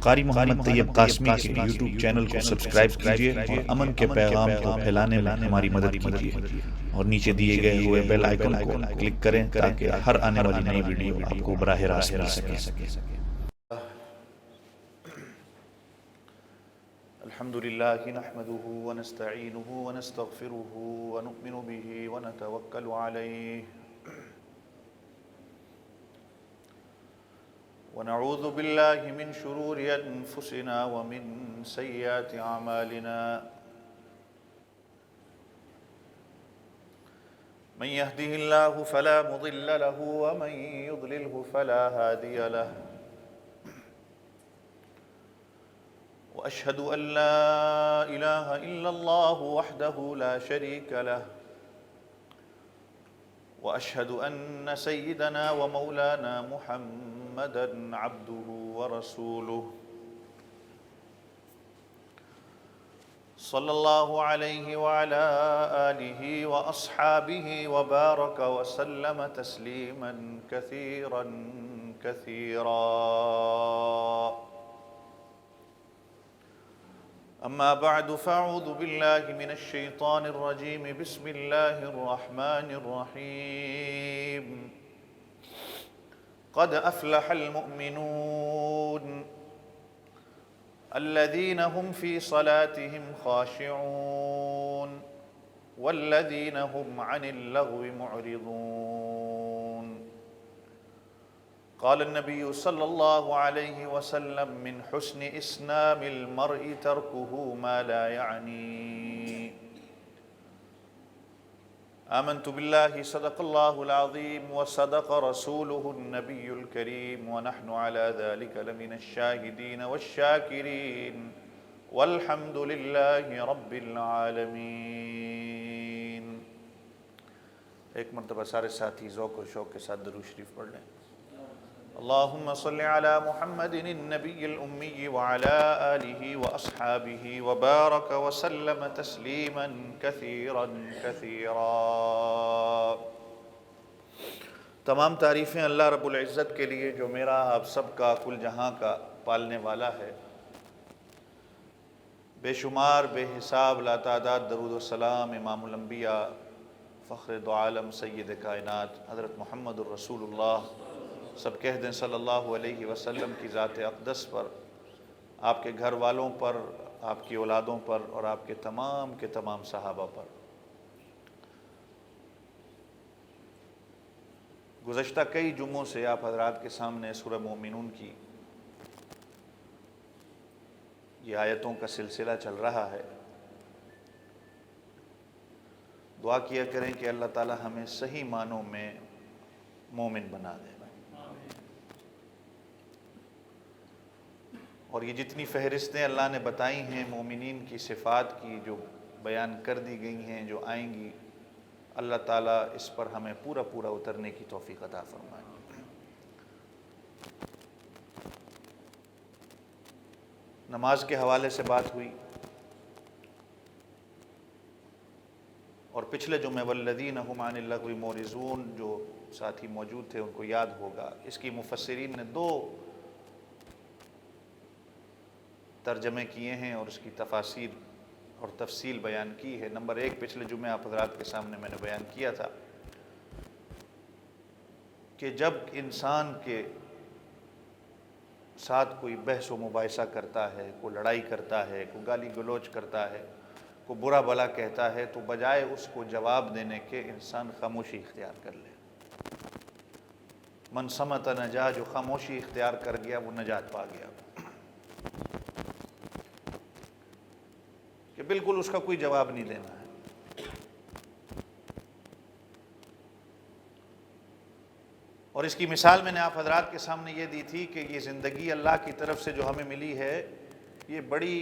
قاری محمد طیب قاسمی کے YouTube channel کو سبسکرائب کیجیے اور امن کے پیغام کو پھیلانے میں ہماری مدد کیجیے اور نیچے دیے گئے ہوئے بیل آئیکن کو کلک کریں تاکہ ہر آنے والی نئی ویڈیو آپ کو براہ راست مل سکے۔ الحمد لله نحمده ونستعينه ونستغفره ونؤمن به ونتوكل عليه ونعوذ بالله من شرور أنفسنا ومن سيئات أعمالنا من يهده الله فلا مضل له ومن يضلله فلا هادي له وأشهد أن لا إله إلا الله وحده لا شريك له وأشهد أن سيدنا ومولانا محمدًا عبده ورسوله صلى الله عليه وعلى آله وأصحابه وبارك وسلم تسليمًا كثيرًا كثيرًا. أما بعد فأعوذ بالله من الشيطان الرجيم بسم الله الرحمن الرحيم قد أفلح المؤمنون الذين هم في صلاتهم خاشعون والذين هم عن اللغو معرضون. قال النبي صلى الله عليه وسلم من حسن إسلام المرء تركه ما لا يعنيه. آمنت بالله صدق الله العظيم وصدق رسوله النبي الكريم ونحن على ذلك لمن الشاهدين والشاكرين والحمد لله رب العالمين. ایک مرتبہ سارے ساتھی ذوق و شوق کے ساتھ درود شریف پڑھ لیں. اللہم صل علی محمد النبی الأمی وعلی آلہ وأصحابہ وبارک وسلم تسلیما کثیرا کثیرا. تمام تعریفیں اللہ رب العزت کے لیے جو میرا آپ سب کا کل جہاں کا پالنے والا ہے. بے شمار بے حساب لا تعداد درود و سلام امام الانبیاء فخر دو عالم سید کائنات حضرت محمد الرسول اللہ سب کہہ دیں صلی اللہ علیہ وسلم کی ذات اقدس پر، آپ کے گھر والوں پر، آپ کی اولادوں پر اور آپ کے تمام صحابہ پر. گزشتہ کئی جمعوں سے آپ حضرات کے سامنے سورہ مومنون کی یہ آیتوں کا سلسلہ چل رہا ہے. دعا کیا کریں کہ اللہ تعالی ہمیں صحیح معنوں میں مومن بنا دے. اور یہ جتنی فہرستیں اللہ نے بتائی ہیں مومنین کی صفات کی، جو بیان کر دی گئی ہیں، جو آئیں گی، اللہ تعالیٰ اس پر ہمیں پورا اترنے کی توفیق عطا فرمائے. نماز کے حوالے سے بات ہوئی اور پچھلے جمعے والذین هم عن اللغو معرضون جو ساتھی موجود تھے ان کو یاد ہوگا، اس کی مفسرین نے دو ترجمے کیے ہیں اور اس کی تفاسیر اور تفصیل بیان کی ہے. نمبر ایک، پچھلے جمعے آپ حضرات کے سامنے میں نے بیان کیا تھا کہ جب انسان کے ساتھ کوئی بحث و مباحثہ کرتا ہے، کوئی لڑائی کرتا ہے، کوئی گالی گلوچ کرتا ہے، کوئی برا بھلا کہتا ہے، تو بجائے اس کو جواب دینے کے انسان خاموشی اختیار کر لے. من صمت نجا، جو خاموشی اختیار کر گیا وہ نجات پا گیا، کہ بالکل اس کا کوئی جواب نہیں دینا ہے. اور اس کی مثال میں نے آپ حضرات کے سامنے یہ دی تھی کہ یہ زندگی اللہ کی طرف سے جو ہمیں ملی ہے، یہ بڑی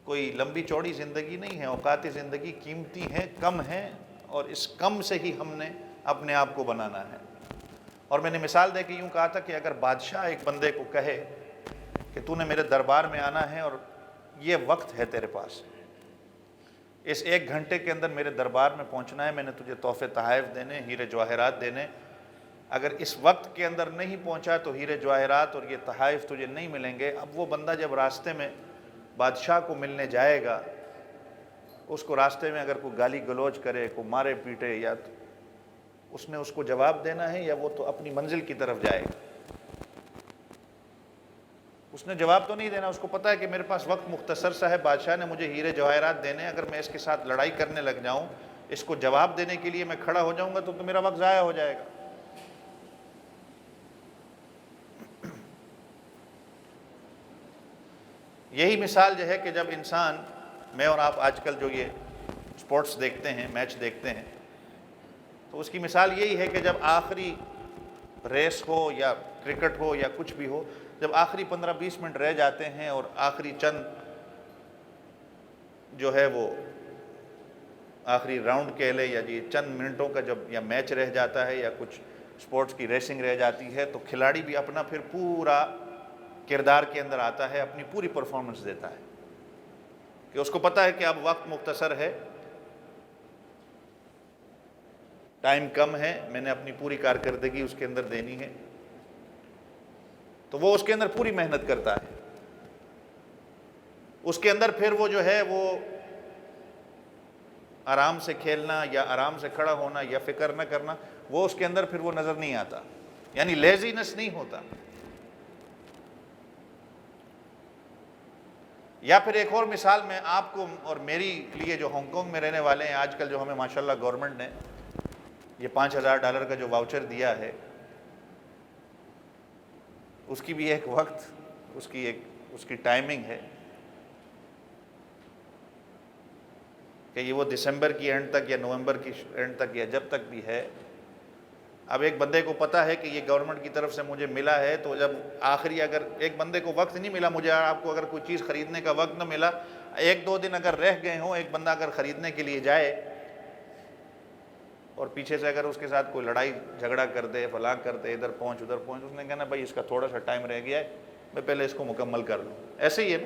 کوئی لمبی چوڑی زندگی نہیں ہے. اوقات زندگی قیمتی ہیں، کم ہیں، اور اس کم سے ہی ہم نے اپنے آپ کو بنانا ہے. اور میں نے مثال دے کے یوں کہا تھا کہ اگر بادشاہ ایک بندے کو کہے کہ تو نے میرے دربار میں آنا ہے اور یہ وقت ہے تیرے پاس، اس 1 گھنٹے کے اندر میرے دربار میں پہنچنا ہے، میں نے تجھے تحفے تحائف دینے، ہیرے جواہرات دینے، اگر اس وقت کے اندر نہیں پہنچا تو ہیرے جواہرات اور یہ تحائف تجھے نہیں ملیں گے۔ اب وہ بندہ جب راستے میں بادشاہ کو ملنے جائے گا، اس کو راستے میں اگر کوئی گالی گلوچ کرے، کوئی مارے پیٹے، یا تو اس نے اس کو جواب دینا ہے، یا وہ تو اپنی منزل کی طرف جائے گا۔ اس نے جواب تو نہیں دینا، اس کو پتہ ہے کہ میرے پاس وقت مختصر سا ہے، بادشاہ نے مجھے ہیرے جواہرات دینے، اگر میں اس کے ساتھ لڑائی کرنے لگ جاؤں، اس کو جواب دینے کے لیے میں کھڑا ہو جاؤں گا تو میرا وقت ضائع ہو جائے گا۔ یہی مثال جو ہے کہ جب انسان، میں اور آپ آج کل جو یہ سپورٹس دیکھتے ہیں، میچ دیکھتے ہیں، تو اس کی مثال یہی ہے کہ جب آخری ریس ہو یا کرکٹ ہو یا کچھ بھی ہو، جب آخری 15-20 منٹ رہ جاتے ہیں اور آخری چند جو ہے وہ آخری راؤنڈ کہہ لے، یا جی چند منٹوں کا جب یا میچ رہ جاتا ہے یا کچھ سپورٹس کی ریسنگ رہ جاتی ہے، تو کھلاڑی بھی اپنا پھر پورا کردار کے اندر آتا ہے، اپنی پوری پرفارمنس دیتا ہے، کہ اس کو پتہ ہے کہ اب وقت مختصر ہے، ٹائم کم ہے، میں نے اپنی پوری کارکردگی اس کے اندر دینی ہے، تو وہ اس کے اندر پوری محنت کرتا ہے۔ اس کے اندر پھر وہ جو ہے وہ آرام سے کھیلنا یا آرام سے کھڑا ہونا یا فکر نہ کرنا، وہ اس کے اندر پھر وہ نظر نہیں آتا، یعنی لیزینس نہیں ہوتا۔ یا پھر ایک اور مثال میں آپ کو اور میری لیے، جو ہانگ کانگ میں رہنے والے ہیں، آج کل جو ہمیں ماشاءاللہ گورنمنٹ نے یہ $5000 کا جو واؤچر دیا ہے، اس کی بھی ایک وقت، اس کی ٹائمنگ ہے کہ یہ وہ دسمبر کی اینڈ تک یا نومبر کی اینڈ تک یا جب تک بھی ہے۔ اب ایک بندے کو پتہ ہے کہ یہ گورنمنٹ کی طرف سے مجھے ملا ہے، تو جب آخری اگر ایک بندے کو وقت نہیں ملا، مجھے آپ کو اگر کوئی چیز خریدنے کا وقت نہ ملا، 1-2 دن اگر رہ گئے ہوں، ایک بندہ اگر خریدنے کے لیے جائے اور پیچھے سے اگر اس کے ساتھ کوئی لڑائی جھگڑا کر دے، فلاں کر دے، ادھر پہنچ ادھر پہنچ، اس نے کہنا بھائی اس کا تھوڑا سا ٹائم رہ گیا ہے، میں پہلے اس کو مکمل کر لوں، ایسے ہی ہے۔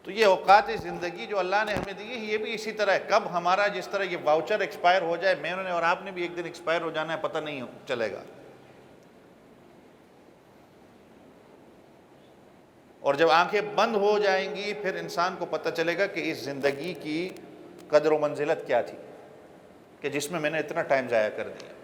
تو یہ اوقات زندگی جو اللہ نے ہمیں دی ہے، یہ بھی اسی طرح ہے، کب ہمارا جس طرح یہ واؤچر ایکسپائر ہو جائے، میں نے اور آپ نے بھی ایک دن ایکسپائر ہو جانا ہے، پتہ نہیں چلے گا۔ اور جب آنکھیں بند ہو جائیں گی، پھر انسان کو پتہ چلے گا کہ اس زندگی کی قدر و منزلت کیا تھی، کہ جس میں نے اتنا ٹائم ضائع کر دیا۔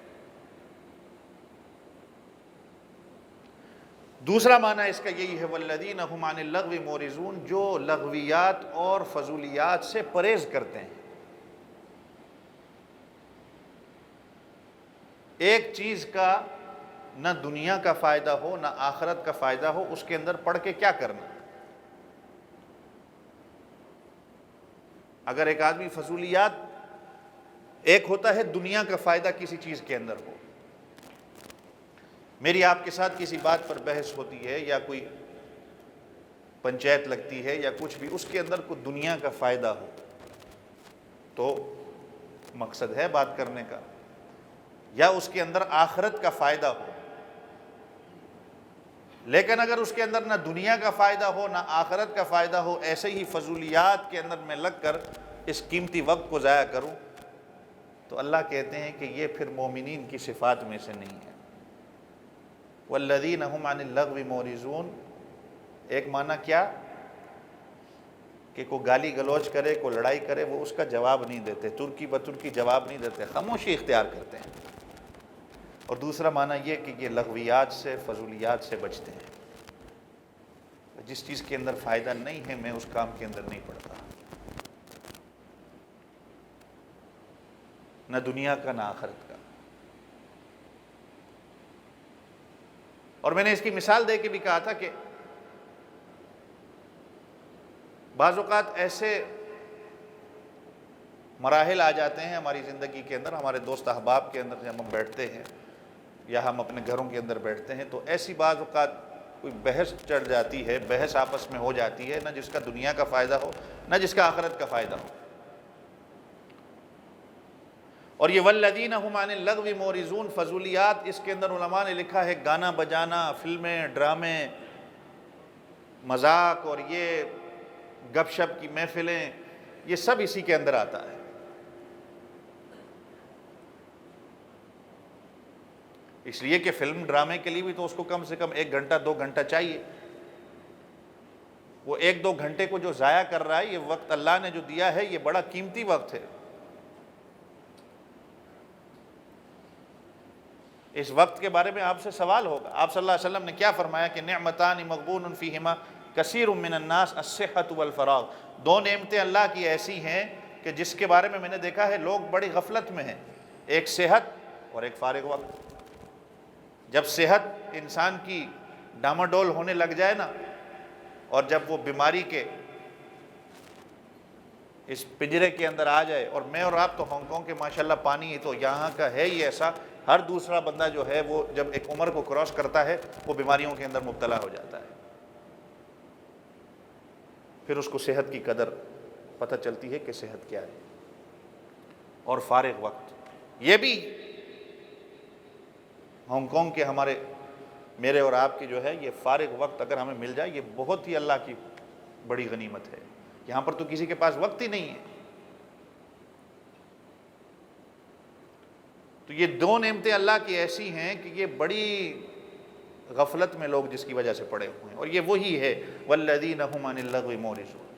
دوسرا معنی اس کا یہی ہے، والذین ھم عن اللغو معرضون، جو لغویات اور فضولیات سے پرہیز کرتے ہیں۔ ایک چیز کا نہ دنیا کا فائدہ ہو نہ آخرت کا فائدہ ہو، اس کے اندر پڑھ کے کیا کرنا؟ اگر ایک آدمی فضولیات، ایک ہوتا ہے دنیا کا فائدہ کسی چیز کے اندر ہو، میری آپ کے ساتھ کسی بات پر بحث ہوتی ہے یا کوئی پنچایت لگتی ہے یا کچھ بھی، اس کے اندر کوئی دنیا کا فائدہ ہو تو مقصد ہے بات کرنے کا، یا اس کے اندر آخرت کا فائدہ ہو۔ لیکن اگر اس کے اندر نہ دنیا کا فائدہ ہو نہ آخرت کا فائدہ ہو، ایسے ہی فضولیات کے اندر میں لگ کر اس قیمتی وقت کو ضائع کروں، تو اللہ کہتے ہیں کہ یہ پھر مومنین کی صفات میں سے نہیں ہے۔ والذین ھم عن اللغو معرضون، ایک معنی کیا کہ کوئی گالی گلوچ کرے، کوئی لڑائی کرے، وہ اس کا جواب نہیں دیتے، ترکی بترکی جواب نہیں دیتے، خاموشی اختیار کرتے ہیں۔ اور دوسرا معنی یہ کہ یہ لغویات سے، فضولیات سے بچتے ہیں، جس چیز کے اندر فائدہ نہیں ہے میں اس کام کے اندر نہیں پڑتا، نہ دنیا کا نہ آخرت کا۔ اور میں نے اس کی مثال دے کے بھی کہا تھا کہ بعض اوقات ایسے مراحل آ جاتے ہیں ہماری زندگی کے اندر، ہمارے دوست احباب کے اندر جب ہم بیٹھتے ہیں یا ہم اپنے گھروں کے اندر بیٹھتے ہیں، تو ایسی بعض اوقات کوئی بحث چڑھ جاتی ہے، بحث آپس میں ہو جاتی ہے، نہ جس کا دنیا کا فائدہ ہو نہ جس کا آخرت کا فائدہ ہو۔ اور یہ والذین ھم عن اللغو معرضون، فضولیات، اس کے اندر علماء نے لکھا ہے گانا بجانا، فلمیں، ڈرامے، مذاق اور یہ گپ شپ کی محفلیں، یہ سب اسی کے اندر آتا ہے۔ اس لیے کہ فلم ڈرامے کے لیے بھی تو اس کو کم سے کم 1 گھنٹہ 2 گھنٹہ چاہیے. وہ 1-2 گھنٹے کو جو ضائع کر رہا ہے، یہ وقت اللہ نے جو دیا ہے یہ بڑا قیمتی وقت ہے. اس وقت کے بارے میں آپ سے سوال ہوگا. آپ صلی اللہ علیہ وسلم نے کیا فرمایا کہ نعمتان مغبون فیہما کثیر من الناس الصحۃ والفراغ. 2 نعمتیں اللہ کی ایسی ہیں کہ جس کے بارے میں نے دیکھا ہے لوگ بڑی غفلت میں ہیں. ایک صحت اور ایک فارغ وقت. جب صحت انسان کی ڈاماڈول ہونے لگ جائے نا، اور جب وہ بیماری کے اس پنجرے کے اندر آ جائے، اور میں اور آپ تو ہانگ کانگ کے ماشاءاللہ پانی تو یہاں کا ہے ہی ایسا، ہر دوسرا بندہ جو ہے وہ جب ایک عمر کو کراس کرتا ہے وہ بیماریوں کے اندر مبتلا ہو جاتا ہے. پھر اس کو صحت کی قدر پتہ چلتی ہے کہ صحت کیا ہے. اور فارغ وقت، یہ بھی ہانگ کانگ کے میرے اور آپ کی جو ہے یہ فارغ وقت اگر ہمیں مل جائے، یہ بہت ہی اللہ کی بڑی غنیمت ہے. یہاں پر تو کسی کے پاس وقت ہی نہیں ہے. تو یہ 2 نعمتیں اللہ کی ایسی ہیں کہ یہ بڑی غفلت میں لوگ جس کی وجہ سے پڑے ہوئے ہیں. اور یہ وہی ہے والذین هم عن اللغو معرضون،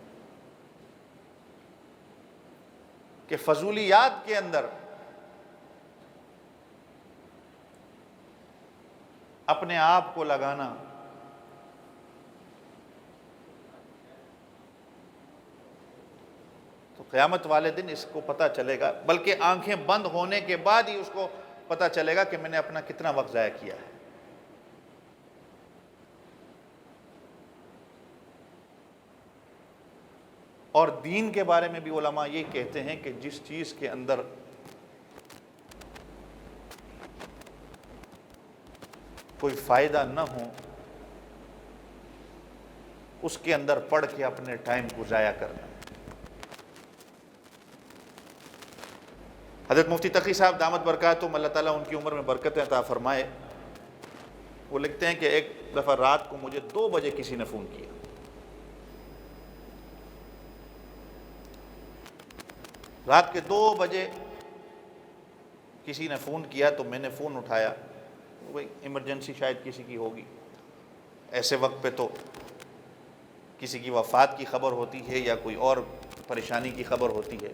کہ فضولیات کے اندر اپنے آپ کو لگانا تو قیامت والے دن اس کو پتہ چلے گا، بلکہ آنکھیں بند ہونے کے بعد ہی اس کو پتہ چلے گا کہ میں نے اپنا کتنا وقت ضائع کیا ہے. اور دین کے بارے میں بھی علماء یہ کہتے ہیں کہ جس چیز کے اندر کوئی فائدہ نہ ہو اس کے اندر پڑھ کے اپنے ٹائم کو ضائع کرنا. حضرت مفتی تقی صاحب دامت برکاتہم، اللہ تعالیٰ ان کی عمر میں برکت عطا فرمائے، وہ لکھتے ہیں کہ ایک دفعہ رات کو مجھے 2 بجے کسی نے فون کیا. رات کے 2 بجے کسی نے فون کیا تو میں نے فون اٹھایا. وہی ایمرجنسی شاید کسی کی ہوگی. ایسے وقت پہ تو کسی کی وفات کی خبر ہوتی ہے یا کوئی اور پریشانی کی خبر ہوتی ہے.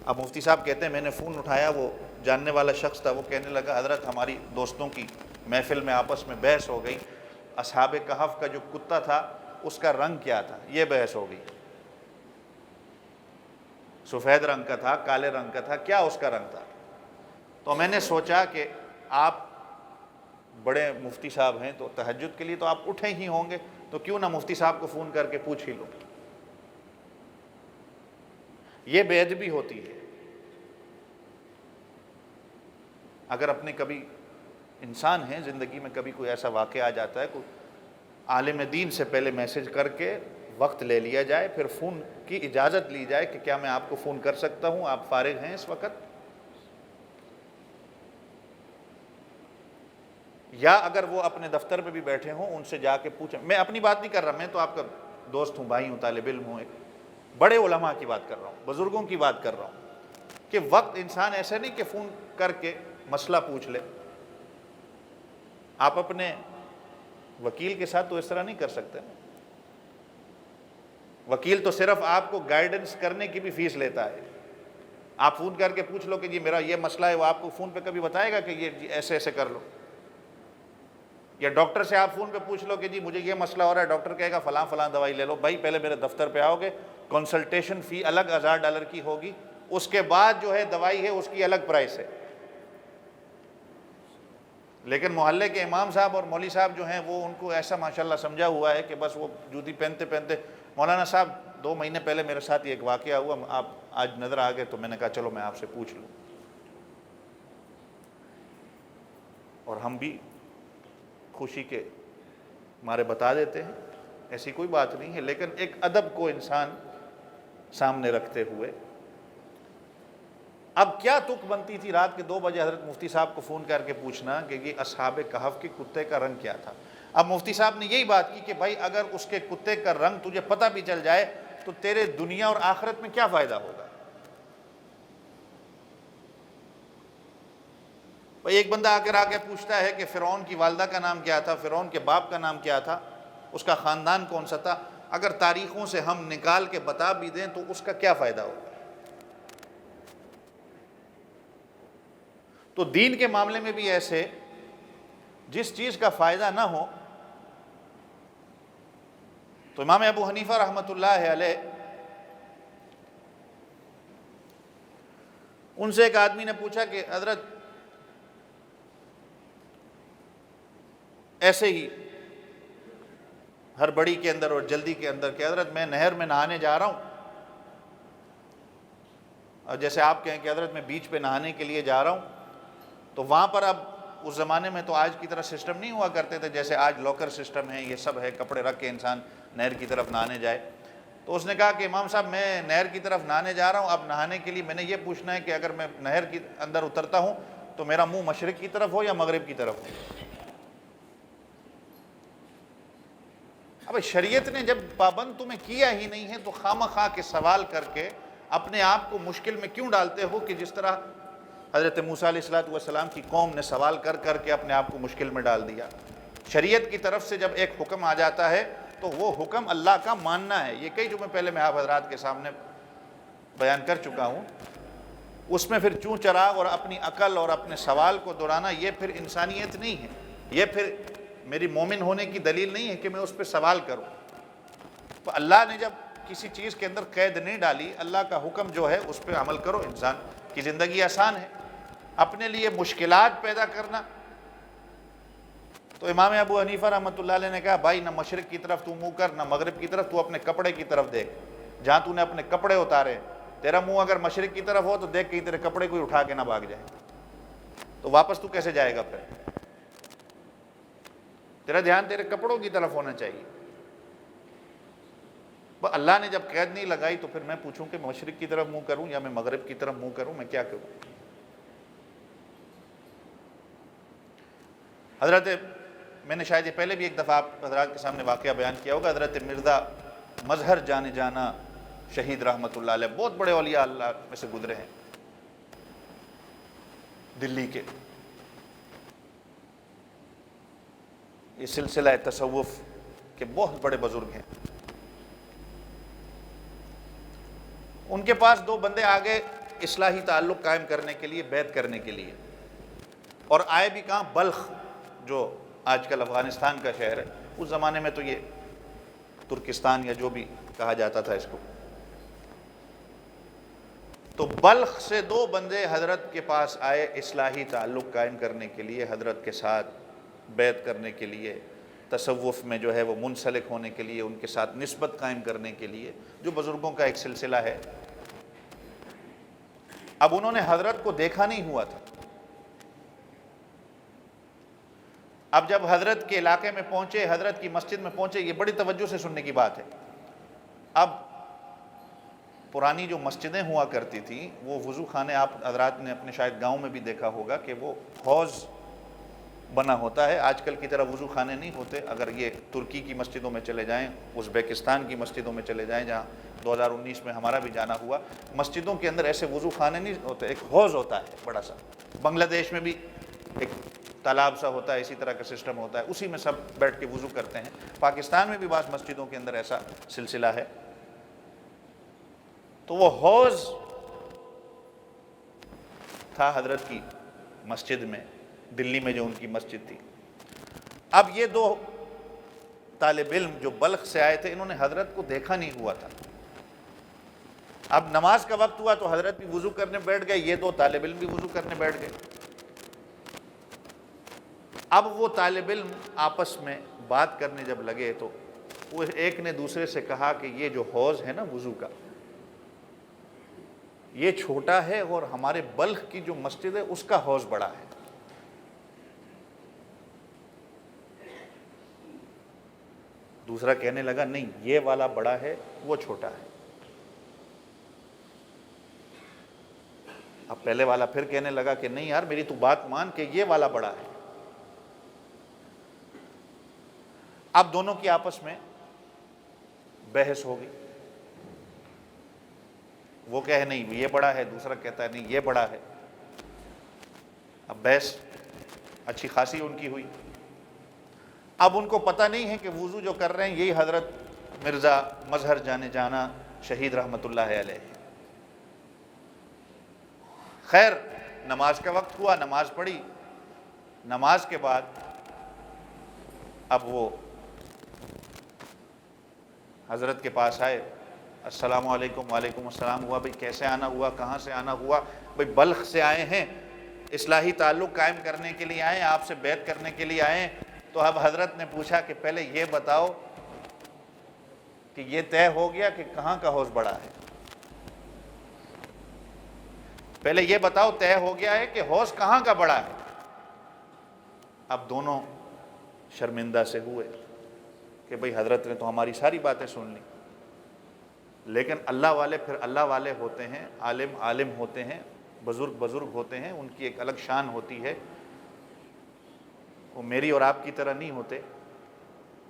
اب مفتی صاحب کہتے ہیں میں نے فون اٹھایا، وہ جاننے والا شخص تھا، وہ کہنے لگا حضرت ہماری دوستوں کی محفل میں آپس میں بحث ہو گئی، اصحاب کہف کا جو کتا تھا اس کا رنگ کیا تھا، یہ بحث ہو گئی. سفید رنگ کا تھا، کالے رنگ کا تھا، کیا اس کا رنگ تھا؟ تو میں نے سوچا کہ آپ بڑے مفتی صاحب ہیں تو تہجد کے لیے تو آپ اٹھے ہی ہوں گے، تو کیوں نہ مفتی صاحب کو فون کر کے پوچھ ہی لو. یہ بے ادبی ہوتی ہے. اگر اپنے کبھی انسان ہیں زندگی میں کبھی کوئی ایسا واقعہ آ جاتا ہے، کوئی عالم دین سے پہلے میسج کر کے وقت لے لیا جائے، پھر فون کی اجازت لی جائے کہ کیا میں آپ کو فون کر سکتا ہوں، آپ فارغ ہیں اس وقت؟ یا اگر وہ اپنے دفتر میں بھی بیٹھے ہوں ان سے جا کے پوچھیں. میں اپنی بات نہیں کر رہا، میں تو آپ کا دوست ہوں، بھائی ہوں، طالب علم ہوں، بڑے علماء کی بات کر رہا ہوں، بزرگوں کی بات کر رہا ہوں کہ وقت انسان ایسا نہیں کہ فون کر کے مسئلہ پوچھ لے. آپ اپنے وکیل کے ساتھ تو اس طرح نہیں کر سکتے. وکیل تو صرف آپ کو گائیڈنس کرنے کی بھی فیس لیتا ہے. آپ فون کر کے پوچھ لو کہ جی میرا یہ مسئلہ ہے، وہ آپ کو فون پہ کبھی بتائے گا کہ یہ جی ایسے ایسے کر لو؟ یا ڈاکٹر سے آپ فون پہ پوچھ لو کہ جی مجھے یہ مسئلہ ہو رہا ہے، ڈاکٹر کہے گا فلاں فلاں دوائی لے لو. بھائی پہلے میرے دفتر پہ آؤ گے، کنسلٹیشن فی الگ $1000 کی ہوگی، اس کے بعد جو ہے دوائی ہے اس کی الگ پرائس ہے. لیکن محلے کے امام صاحب اور مولوی صاحب جو ہیں وہ ان کو ایسا ماشاءاللہ سمجھا ہوا ہے کہ بس وہ جوتی پہنتے پہنتے. مولانا صاحب 2 مہینے پہلے میرے ساتھ ایک واقعہ ہوا، آپ آج نظر آ گئے تو میں نے کہا چلو میں آپ سے پوچھ لوں. اور ہم بھی خوشی کے مارے بتا دیتے ہیں، ایسی کوئی بات نہیں ہے، لیکن ایک ادب کو انسان سامنے رکھتے ہوئے. اب کیا تک بنتی تھی رات کے 2 بجے حضرت مفتی صاحب کو فون کر کے پوچھنا کہ یہ اصحاب کہف کے کتے کا رنگ کیا تھا. اب مفتی صاحب نے یہی بات کی کہ بھائی اگر اس کے کتے کا رنگ تجھے پتہ بھی چل جائے تو تیرے دنیا اور آخرت میں کیا فائدہ ہوگا؟ بھئی ایک بندہ آ کے پوچھتا ہے کہ فرعون کی والدہ کا نام کیا تھا، فرعون کے باپ کا نام کیا تھا، اس کا خاندان کون سا تھا؟ اگر تاریخوں سے ہم نکال کے بتا بھی دیں تو اس کا کیا فائدہ ہوگا؟ تو دین کے معاملے میں بھی ایسے، جس چیز کا فائدہ نہ ہو. تو امام ابو حنیفہ رحمۃ اللہ علیہ، ان سے ایک آدمی نے پوچھا کہ حضرت ایسے ہی ہڑبڑی کے اندر اور جلدی کے اندر کہ حضرت میں نہر میں نہانے جا رہا ہوں، اور جیسے آپ کہیں کہ حضرت میں بیچ پہ نہانے کے لیے جا رہا ہوں، تو وہاں پر اب اس زمانے میں تو آج کی طرح سسٹم نہیں ہوا کرتے تھے، جیسے آج لاکر سسٹم ہے، یہ سب ہے، کپڑے رکھ کے انسان نہر کی طرف نہانے جائے. تو اس نے کہا کہ امام صاحب میں نہر کی طرف نہانے جا رہا ہوں، اب نہانے کے لیے میں نے یہ پوچھنا ہے کہ اگر میں نہر کی اندر اترتا ہوں تو میرا منہ مشرق کی طرف ہو یا مغرب کی طرف ہو؟ اب شریعت نے جب پابند تمہیں کیا ہی نہیں ہے تو خواہ کے سوال کر کے اپنے آپ کو مشکل میں کیوں ڈالتے ہو، کہ جس طرح حضرت موسیٰ علیہ السلام کی قوم نے سوال کر کر کے اپنے آپ کو مشکل میں ڈال دیا. شریعت کی طرف سے جب ایک حکم آ جاتا ہے تو وہ حکم اللہ کا ماننا ہے. یہ کئی جو میں پہلے میں آپ حضرات کے سامنے بیان کر چکا ہوں، اس میں پھر چوں چراغ اور اپنی عقل اور اپنے سوال کو دوڑانا، یہ پھر انسانیت نہیں ہے، یہ پھر میری مومن ہونے کی دلیل نہیں ہے کہ میں اس پہ سوال کروں. تو اللہ نے جب کسی چیز کے اندر قید نہیں ڈالی، اللہ کا حکم جو ہے اس پہ عمل کرو. انسان کی زندگی آسان ہے، اپنے لیے مشکلات پیدا کرنا. تو امام ابو حنیفہ رحمۃ اللہ علیہ نے کہا بھائی نہ مشرق کی طرف تو منہ کر نہ مغرب کی طرف، تو اپنے کپڑے کی طرف دیکھ، جہاں تو نے اپنے کپڑے اتارے، تیرا منہ اگر مشرق کی طرف ہو تو دیکھ کہیں تیرے کپڑے کوئی اٹھا کے نہ بھاگ جائے، تو واپس تو کیسے جائے گا؟ پھر تیرا دھیان تیرے کپڑوں کی طرف ہونا چاہیے. اللہ نے جب قید نہیں لگائی تو پھر میں پوچھوں کہ مشرق کی طرف منہ کروں یا میں مغرب کی طرف منہ کروں، میں کیا کروں؟ حضرت، میں نے شاید یہ پہلے بھی ایک دفعہ آپ حضرات کے سامنے واقعہ بیان کیا ہوگا، حضرت مرزا مظہر جانے جانا شہید رحمۃ اللہ علیہ، بہت بڑے اولیاء اللہ میں سے گزرے ہیں دلی کے. یہ سلسلہ تصوف کے بہت بڑے بزرگ ہیں. ان کے پاس دو بندے آگے اصلاحی تعلق قائم کرنے کے لیے، بیعت کرنے کے لیے، اور آئے بھی کہاں؟ بلخ، جو آج کل افغانستان کا شہر ہے. اس زمانے میں تو یہ ترکستان یا جو بھی کہا جاتا تھا اس کو. تو بلخ سے دو بندے حضرت کے پاس آئے اصلاحی تعلق قائم کرنے کے لیے، حضرت کے ساتھ بیعت کرنے کے لیے، تصوف میں جو ہے وہ منسلک ہونے کے لیے، ان کے ساتھ نسبت قائم کرنے کے لیے، جو بزرگوں کا ایک سلسلہ ہے. اب انہوں نے حضرت کو دیکھا نہیں ہوا تھا. اب جب حضرت کے علاقے میں پہنچے، حضرت کی مسجد میں پہنچے، یہ بڑی توجہ سے سننے کی بات ہے. اب پرانی جو مسجدیں ہوا کرتی تھیں، وہ وضو خانے، آپ حضرات نے اپنے شاید گاؤں میں بھی دیکھا ہوگا کہ وہ حوض بنا ہوتا ہے. آج کل کی طرح وضو خانے نہیں ہوتے. اگر یہ ترکی کی مسجدوں میں چلے جائیں، ازبیکستان کی مسجدوں میں چلے جائیں، جہاں 2019 میں ہمارا بھی جانا ہوا، مسجدوں کے اندر ایسے وضو خانے نہیں ہوتے، ایک حوض ہوتا ہے بڑا سا. بنگلہ دیش میں بھی ایک تالاب سا ہوتا ہے، اسی طرح کا سسٹم ہوتا ہے، اسی میں سب بیٹھ کے وضو کرتے ہیں. پاکستان میں بھی بعض مسجدوں کے اندر ایسا سلسلہ ہے. تو وہ حوض تھا حضرت کی مسجد میں، دلی میں جو ان کی مسجد تھی. اب یہ دو طالب علم جو بلخ سے آئے تھے، انہوں نے حضرت کو دیکھا نہیں ہوا تھا. اب نماز کا وقت ہوا تو حضرت بھی وضو کرنے بیٹھ گئے، یہ دو طالب علم بھی وضو کرنے بیٹھ گئے. اب وہ طالب علم آپس میں بات کرنے جب لگے تو وہ ایک نے دوسرے سے کہا کہ یہ جو حوض ہے نا وضو کا، یہ چھوٹا ہے، اور ہمارے بلخ کی جو مسجد ہے اس کا حوض بڑا ہے. دوسرا کہنے لگا نہیں، یہ والا بڑا ہے، وہ چھوٹا ہے. اب پہلے والا پھر کہنے لگا کہ نہیں یار میری تو بات مان کہ یہ والا بڑا ہے. اب دونوں کی آپس میں بحث ہو گئی. وہ کہے نہیں یہ بڑا ہے، دوسرا کہتا ہے نہیں یہ بڑا ہے. اب بحث اچھی خاصی ان کی ہوئی. اب ان کو پتہ نہیں ہے کہ وضو جو کر رہے ہیں یہی حضرت مرزا مظہر جانے جانا شہید رحمۃ اللہ علیہ. خیر نماز کا وقت ہوا، نماز پڑھی. نماز کے بعد اب وہ حضرت کے پاس آئے. السلام علیکم. وعلیکم السلام. ہوا بھائی کیسے آنا ہوا، کہاں سے آنا ہوا؟ بھائی بلخ سے آئے ہیں، اصلاحی تعلق قائم کرنے کے لیے آئے ہیں، آپ سے بیعت کرنے کے لیے آئے ہیں. تو اب حضرت نے پوچھا کہ پہلے یہ بتاؤ کہ یہ طے ہو گیا کہ کہاں کا حوض بڑا ہے؟ پہلے یہ بتاؤ طے ہو گیا ہے کہ حوض کہاں کا بڑا ہے؟ اب دونوں شرمندہ سے ہوئے کہ بھئی حضرت نے تو ہماری ساری باتیں سن لی، لیکن اللہ والے پھر اللہ والے ہوتے ہیں، عالم عالم ہوتے ہیں، بزرگ بزرگ ہوتے ہیں، ان کی ایک الگ شان ہوتی ہے، وہ میری اور آپ کی طرح نہیں ہوتے.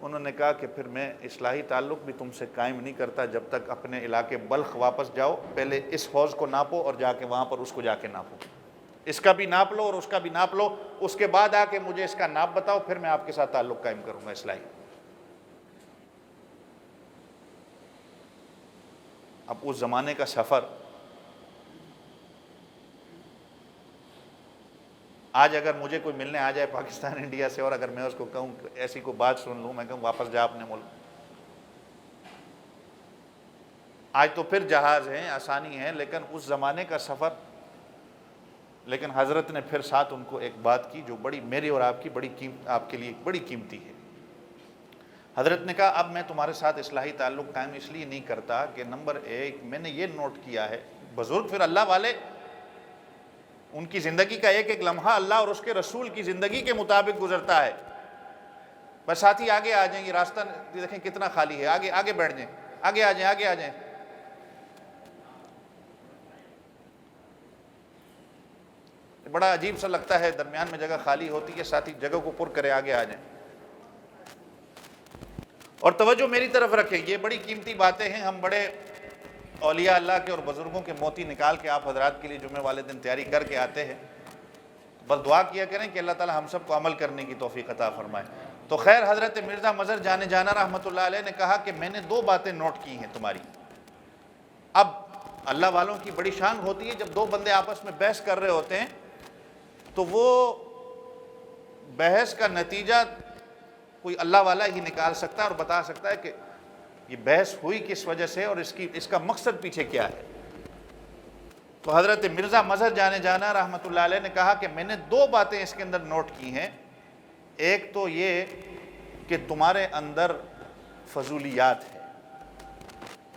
انہوں نے کہا کہ پھر میں اصلاحی تعلق بھی تم سے قائم نہیں کرتا جب تک اپنے علاقے بلخ واپس جاؤ، پہلے اس حوض کو ناپو اور جا کے وہاں پر اس کو جا کے ناپو، اس کا بھی ناپ لو اور اس کا بھی ناپ لو، اس کے بعد آ کے مجھے اس کا ناپ بتاؤ، پھر میں آپ کے ساتھ تعلق قائم کروں گا اصلاحی. اب اس زمانے کا سفر آج اگر مجھے کوئی ملنے آ جائے پاکستان انڈیا سے اور اگر میں اس کو کہوں ایسی کوئی بات سن لوں، میں کہوں واپس جا اپنے ملک. آج تو پھر جہاز ہیں، آسانی ہے، لیکن اس زمانے کا سفر. لیکن حضرت نے پھر ساتھ ان کو ایک بات کی جو بڑی میری اور آپ کی آپ کے لیے بڑی قیمتی ہے. حضرت نے کہا اب میں تمہارے ساتھ اصلاحی تعلق قائم اس لیے نہیں کرتا کہ نمبر ایک میں نے یہ نوٹ کیا ہے، بزرگ پھر اللہ والے، ان کی زندگی کا ایک ایک لمحہ اللہ اور اس کے رسول کی زندگی کے مطابق گزرتا ہے. بس ساتھی آگے آ جائیں، یہ راستہ دیکھیں کتنا خالی ہے، آگے آگے بیٹھ جائیں، آگے آ جائیں، آگے آ جائیں. بڑا عجیب سا لگتا ہے، درمیان میں جگہ خالی ہوتی ہے، ساتھی جگہ کو پر کرے آگے آ جائیں. اور توجہ میری طرف رکھیں، یہ بڑی قیمتی باتیں ہیں. ہم بڑے اولیاء اللہ کے اور بزرگوں کے موتی نکال کے آپ حضرات کے لیے جمعے والے دن تیاری کر کے آتے ہیں. بس دعا کیا کریں کہ اللہ تعالی ہم سب کو عمل کرنے کی توفیق عطا فرمائے. تو خیر حضرت مرزا مظہر جانے جانا رحمۃ اللہ علیہ نے کہا کہ میں نے 2 باتیں نوٹ کی ہیں تمہاری. اب اللہ والوں کی بڑی شان ہوتی ہے، جب 2 بندے آپس میں بحث کر رہے ہوتے ہیں تو وہ بحث کا نتیجہ کوئی اللہ والا ہی نکال سکتا ہے اور بتا سکتا ہے کہ یہ بحث ہوئی کس وجہ سے اور اس کا مقصد پیچھے کیا ہے. تو حضرت مرزا مظہر جانے جانا رحمۃ اللہ علیہ نے کہا کہ میں نے 2 باتیں اس کے اندر نوٹ کی ہیں. ایک تو یہ کہ تمہارے اندر فضولیات ہے،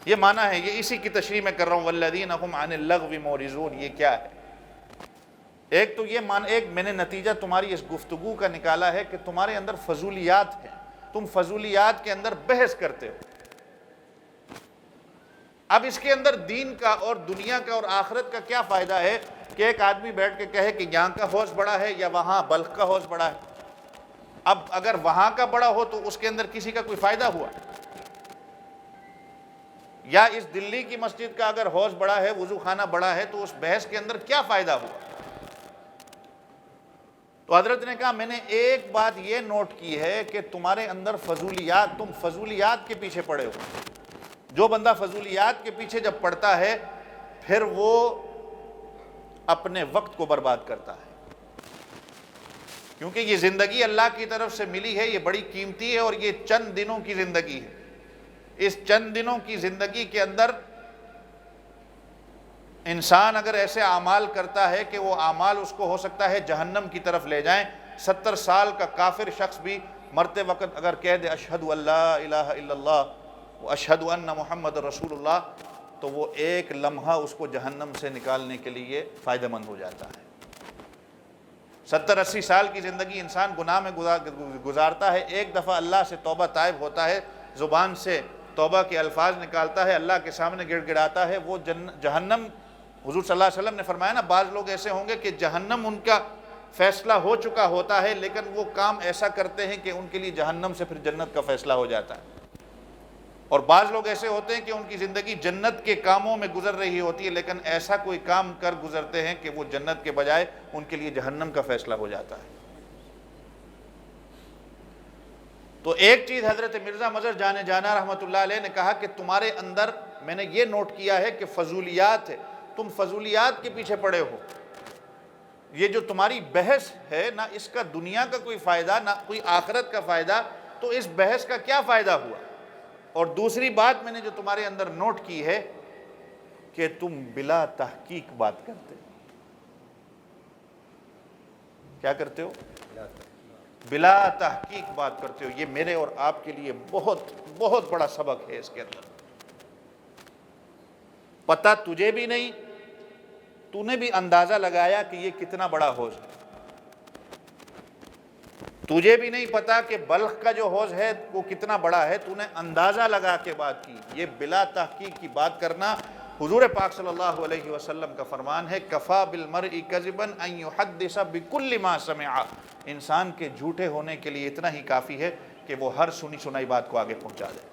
یہ معنی ہے، یہ اسی کی تشریح میں کر رہا ہوں، والذین هم عن اللغو معرضون. یہ کیا ہے؟ ایک تو یہ ایک میں نے نتیجہ تمہاری اس گفتگو کا نکالا ہے کہ تمہارے اندر فضولیات ہیں، تم فضولیات کے اندر بحث کرتے ہو. اب اس کے اندر دین کا اور دنیا کا اور آخرت کا کیا فائدہ ہے کہ ایک آدمی بیٹھ کے کہے کہ یہاں کا حوض بڑا ہے یا وہاں بلخ کا حوض بڑا ہے. اب اگر وہاں کا بڑا ہو تو اس کے اندر کسی کا کوئی فائدہ ہوا، یا اس دلی کی مسجد کا اگر حوض بڑا ہے، وضو خانہ بڑا ہے، تو اس بحث کے اندر کیا فائدہ ہوا؟ تو حضرت نے کہا میں نے ایک بات یہ نوٹ کی ہے کہ تمہارے اندر فضولیات، تم فضولیات کے پیچھے پڑے ہو. جو بندہ فضولیات کے پیچھے جب پڑتا ہے پھر وہ اپنے وقت کو برباد کرتا ہے، کیونکہ یہ زندگی اللہ کی طرف سے ملی ہے، یہ بڑی قیمتی ہے اور یہ چند دنوں کی زندگی ہے. اس چند دنوں کی زندگی کے اندر انسان اگر ایسے اعمال کرتا ہے کہ وہ اعمال اس کو ہو سکتا ہے جہنم کی طرف لے جائیں. 70 سال کا کافر شخص بھی مرتے وقت اگر کہہ دے اشہد ان لا الہ الا اللہ و اشہد ان محمد رسول اللہ، تو وہ ایک لمحہ اس کو جہنم سے نکالنے کے لیے فائدہ مند ہو جاتا ہے. 70-80 سال کی زندگی انسان گناہ میں گزارتا ہے، ایک دفعہ اللہ سے توبہ طائب ہوتا ہے، زبان سے توبہ کے الفاظ نکالتا ہے، اللہ کے سامنے گڑ گڑاتا ہے، وہ جہنم، حضور صلی اللہ علیہ وسلم نے فرمایا نا، بعض لوگ ایسے ہوں گے کہ جہنم ان کا فیصلہ ہو چکا ہوتا ہے لیکن وہ کام ایسا کرتے ہیں کہ ان کے لیے جہنم سے پھر جنت کا فیصلہ ہو جاتا ہے. اور بعض لوگ ایسے ہوتے ہیں کہ ان کی زندگی جنت کے کاموں میں گزر رہی ہوتی ہے، لیکن ایسا کوئی کام کر گزرتے ہیں کہ وہ جنت کے بجائے ان کے لیے جہنم کا فیصلہ ہو جاتا ہے۔ تو ایک چیز حضرت مرزا مظہر جان جانا رحمۃ اللہ علیہ نے کہا کہ تمہارے اندر میں نے یہ نوٹ کیا ہے کہ فضولیات ہے، تم فضولیات کے پیچھے پڑے ہو، یہ جو تمہاری بحث ہے نہ اس کا دنیا کا کوئی فائدہ نہ کوئی آخرت کا فائدہ، تو اس بحث کا کیا فائدہ ہوا؟ اور دوسری بات میں نے جو تمہارے اندر نوٹ کی ہے کہ تم بلا تحقیق بات کرتے ہو۔ کیا کرتے ہو؟ بلا تحقیق بات کرتے ہو۔ یہ میرے اور آپ کے لیے بہت بہت بڑا سبق ہے۔ اس کے اندر پتہ تجھے بھی نہیں، تو نے بھی اندازہ لگایا کہ یہ کتنا بڑا حوض ہے، تجھے بھی نہیں پتا کہ بلخ کا جو حوض ہے وہ کتنا بڑا ہے، تو نے اندازہ لگا کے بات کی۔ یہ بلا تحقیق کی بات کرنا حضور پاک صلی اللہ علیہ وسلم کا فرمان ہے، کفا بالمرء کذبا ان یحدث بکل ما سمع۔ انسان کے جھوٹے ہونے کے لیے اتنا ہی کافی ہے کہ وہ ہر سنی سنائی بات کو آگے پہنچا دے۔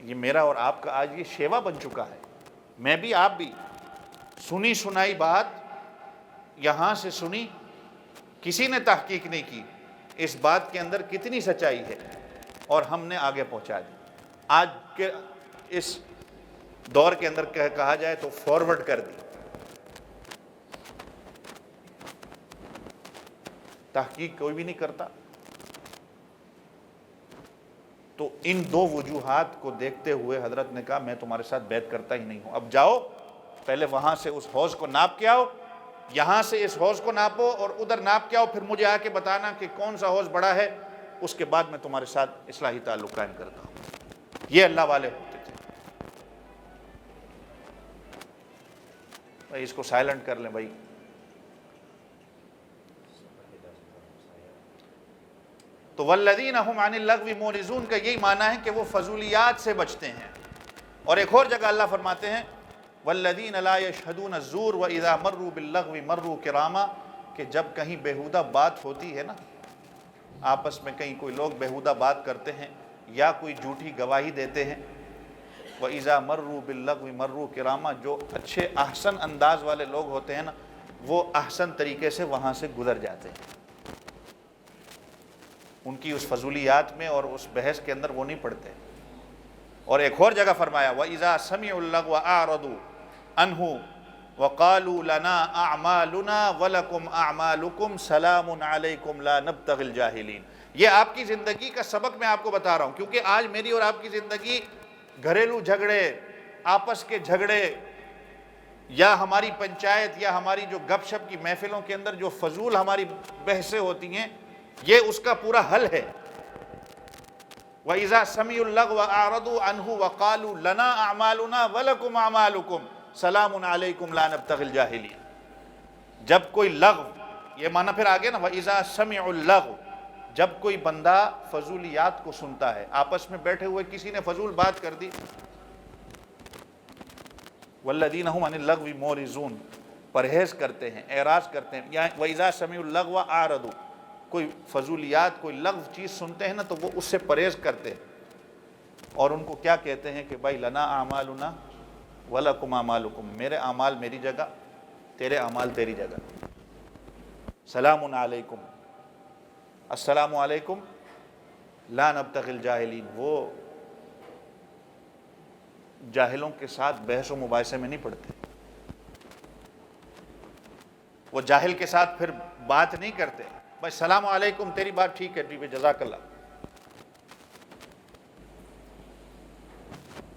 یہ میرا اور آپ کا آج یہ شیوا بن چکا ہے، میں بھی آپ بھی، سنی سنائی بات یہاں سے سنی، کسی نے تحقیق نہیں کی اس بات کے اندر کتنی سچائی ہے، اور ہم نے آگے پہنچا دی۔ آج کے اس دور کے اندر کہا جائے تو فارورڈ کر دی۔ تحقیق کوئی بھی نہیں کرتا۔ تو ان دو وجوہات کو دیکھتے ہوئے حضرت نے کہا میں تمہارے ساتھ بیعت کرتا ہی نہیں ہوں، اب جاؤ پہلے وہاں سے اس حوض کو ناپ کے آؤ، یہاں سے اس حوض کو ناپو اور ادھر ناپ کے آؤ، پھر مجھے آ کے بتانا کہ کون سا حوض بڑا ہے، اس کے بعد میں تمہارے ساتھ اصلاحی تعلق قائم کرتا ہوں۔ یہ اللہ والے ہوتے تھے۔ بھائی اس کو سائلنٹ کر لیں بھائی۔ تو والذین هم عن اللغو معرضون کا یہی معنی ہے کہ وہ فضولیات سے بچتے ہیں۔ اور ایک اور جگہ اللہ فرماتے ہیں والذین لا یشہدون الزور واذا مروا باللغو مروا کراما، کہ جب کہیں بیہودہ بات ہوتی ہے نا، آپس میں کہیں کوئی لوگ بیہودہ بات کرتے ہیں یا کوئی جھوٹی گواہی دیتے ہیں، وَإِذَا مَرُّوا بِاللَّغْوِ مَرُّوا كِرَامًا، جو اچھے احسن انداز والے لوگ ہوتے ہیں نا، وہ احسن طریقے سے وہاں سے گزر جاتے ہیں، ان کی اس فضولیات میں اور اس بحث کے اندر وہ نہیں پڑتے۔ اور ایک اور جگہ فرمایا وَإِذَا سَمِعُوا اللَّغْوَ أَعْرَضُوا عَنْهُ وَقَالُوا لَنَا أَعْمَالُنَا وَلَكُمْ أَعْمَالُكُمْ سَلَامٌ عَلَيْكُمْ لَا نَبْتَغِي الْجَاهِلِينَ۔ یہ آپ کی زندگی کا سبق میں آپ کو بتا رہا ہوں، کیونکہ آج میری اور آپ کی زندگی گھریلو جھگڑے، آپس کے جھگڑے، یا ہماری پنچایت یا ہماری جو گپ شپ کی محفلوں کے اندر جو فضول ہماری بحثیں ہوتی ہیں، یہ اس کا پورا حل ہے۔ وَإِذَا سَمِعُوا اللَّغْوَ أَعْرَضُوا عَنْهُ وَقَالُوا لَنَا أَعْمَالُنَا وَلَكُمْ أَعْمَالُكُمْ سَلَامٌ عَلَيْكُمْ لَا نَبْتَغِي الْجَاهِلِينَ۔ جب کوئی لغو، یہ معنی پھر آگے نا وَإِذَا سَمِعُوا اللَّغْوَ، جب کوئی بندہ فضولیات کو سنتا ہے، آپس میں بیٹھے ہوئے کسی نے فضول بات کر دی، وَالَّذِينَ هُمْ عَنِ اللَّغْوِ مُعْرِضُونَ، پرہیز کرتے ہیں، اعراض کرتے ہیں، یا وَإِذَا سَمِعُوا اللَّغْوَ أَعْرَضُوا، کوئی فضولیات کوئی لغو چیز سنتے ہیں نا تو وہ اس سے پرہیز کرتے ہیں، اور ان کو کیا کہتے ہیں کہ بھائی لنا اعمالنا وَلَكُمْ أَعْمَالُكُمْ، میرے اعمال میری جگہ، تیرے اعمال تیری جگہ، سلام علیکم، السلام علیکم، لا نبتغی الجاہلین، وہ جاہلوں کے ساتھ بحث و مباحثے میں نہیں پڑتے، وہ جاہل کے ساتھ پھر بات نہیں کرتے، بھائی السلام علیکم، تیری بات ٹھیک ہے جی جزاک اللہ۔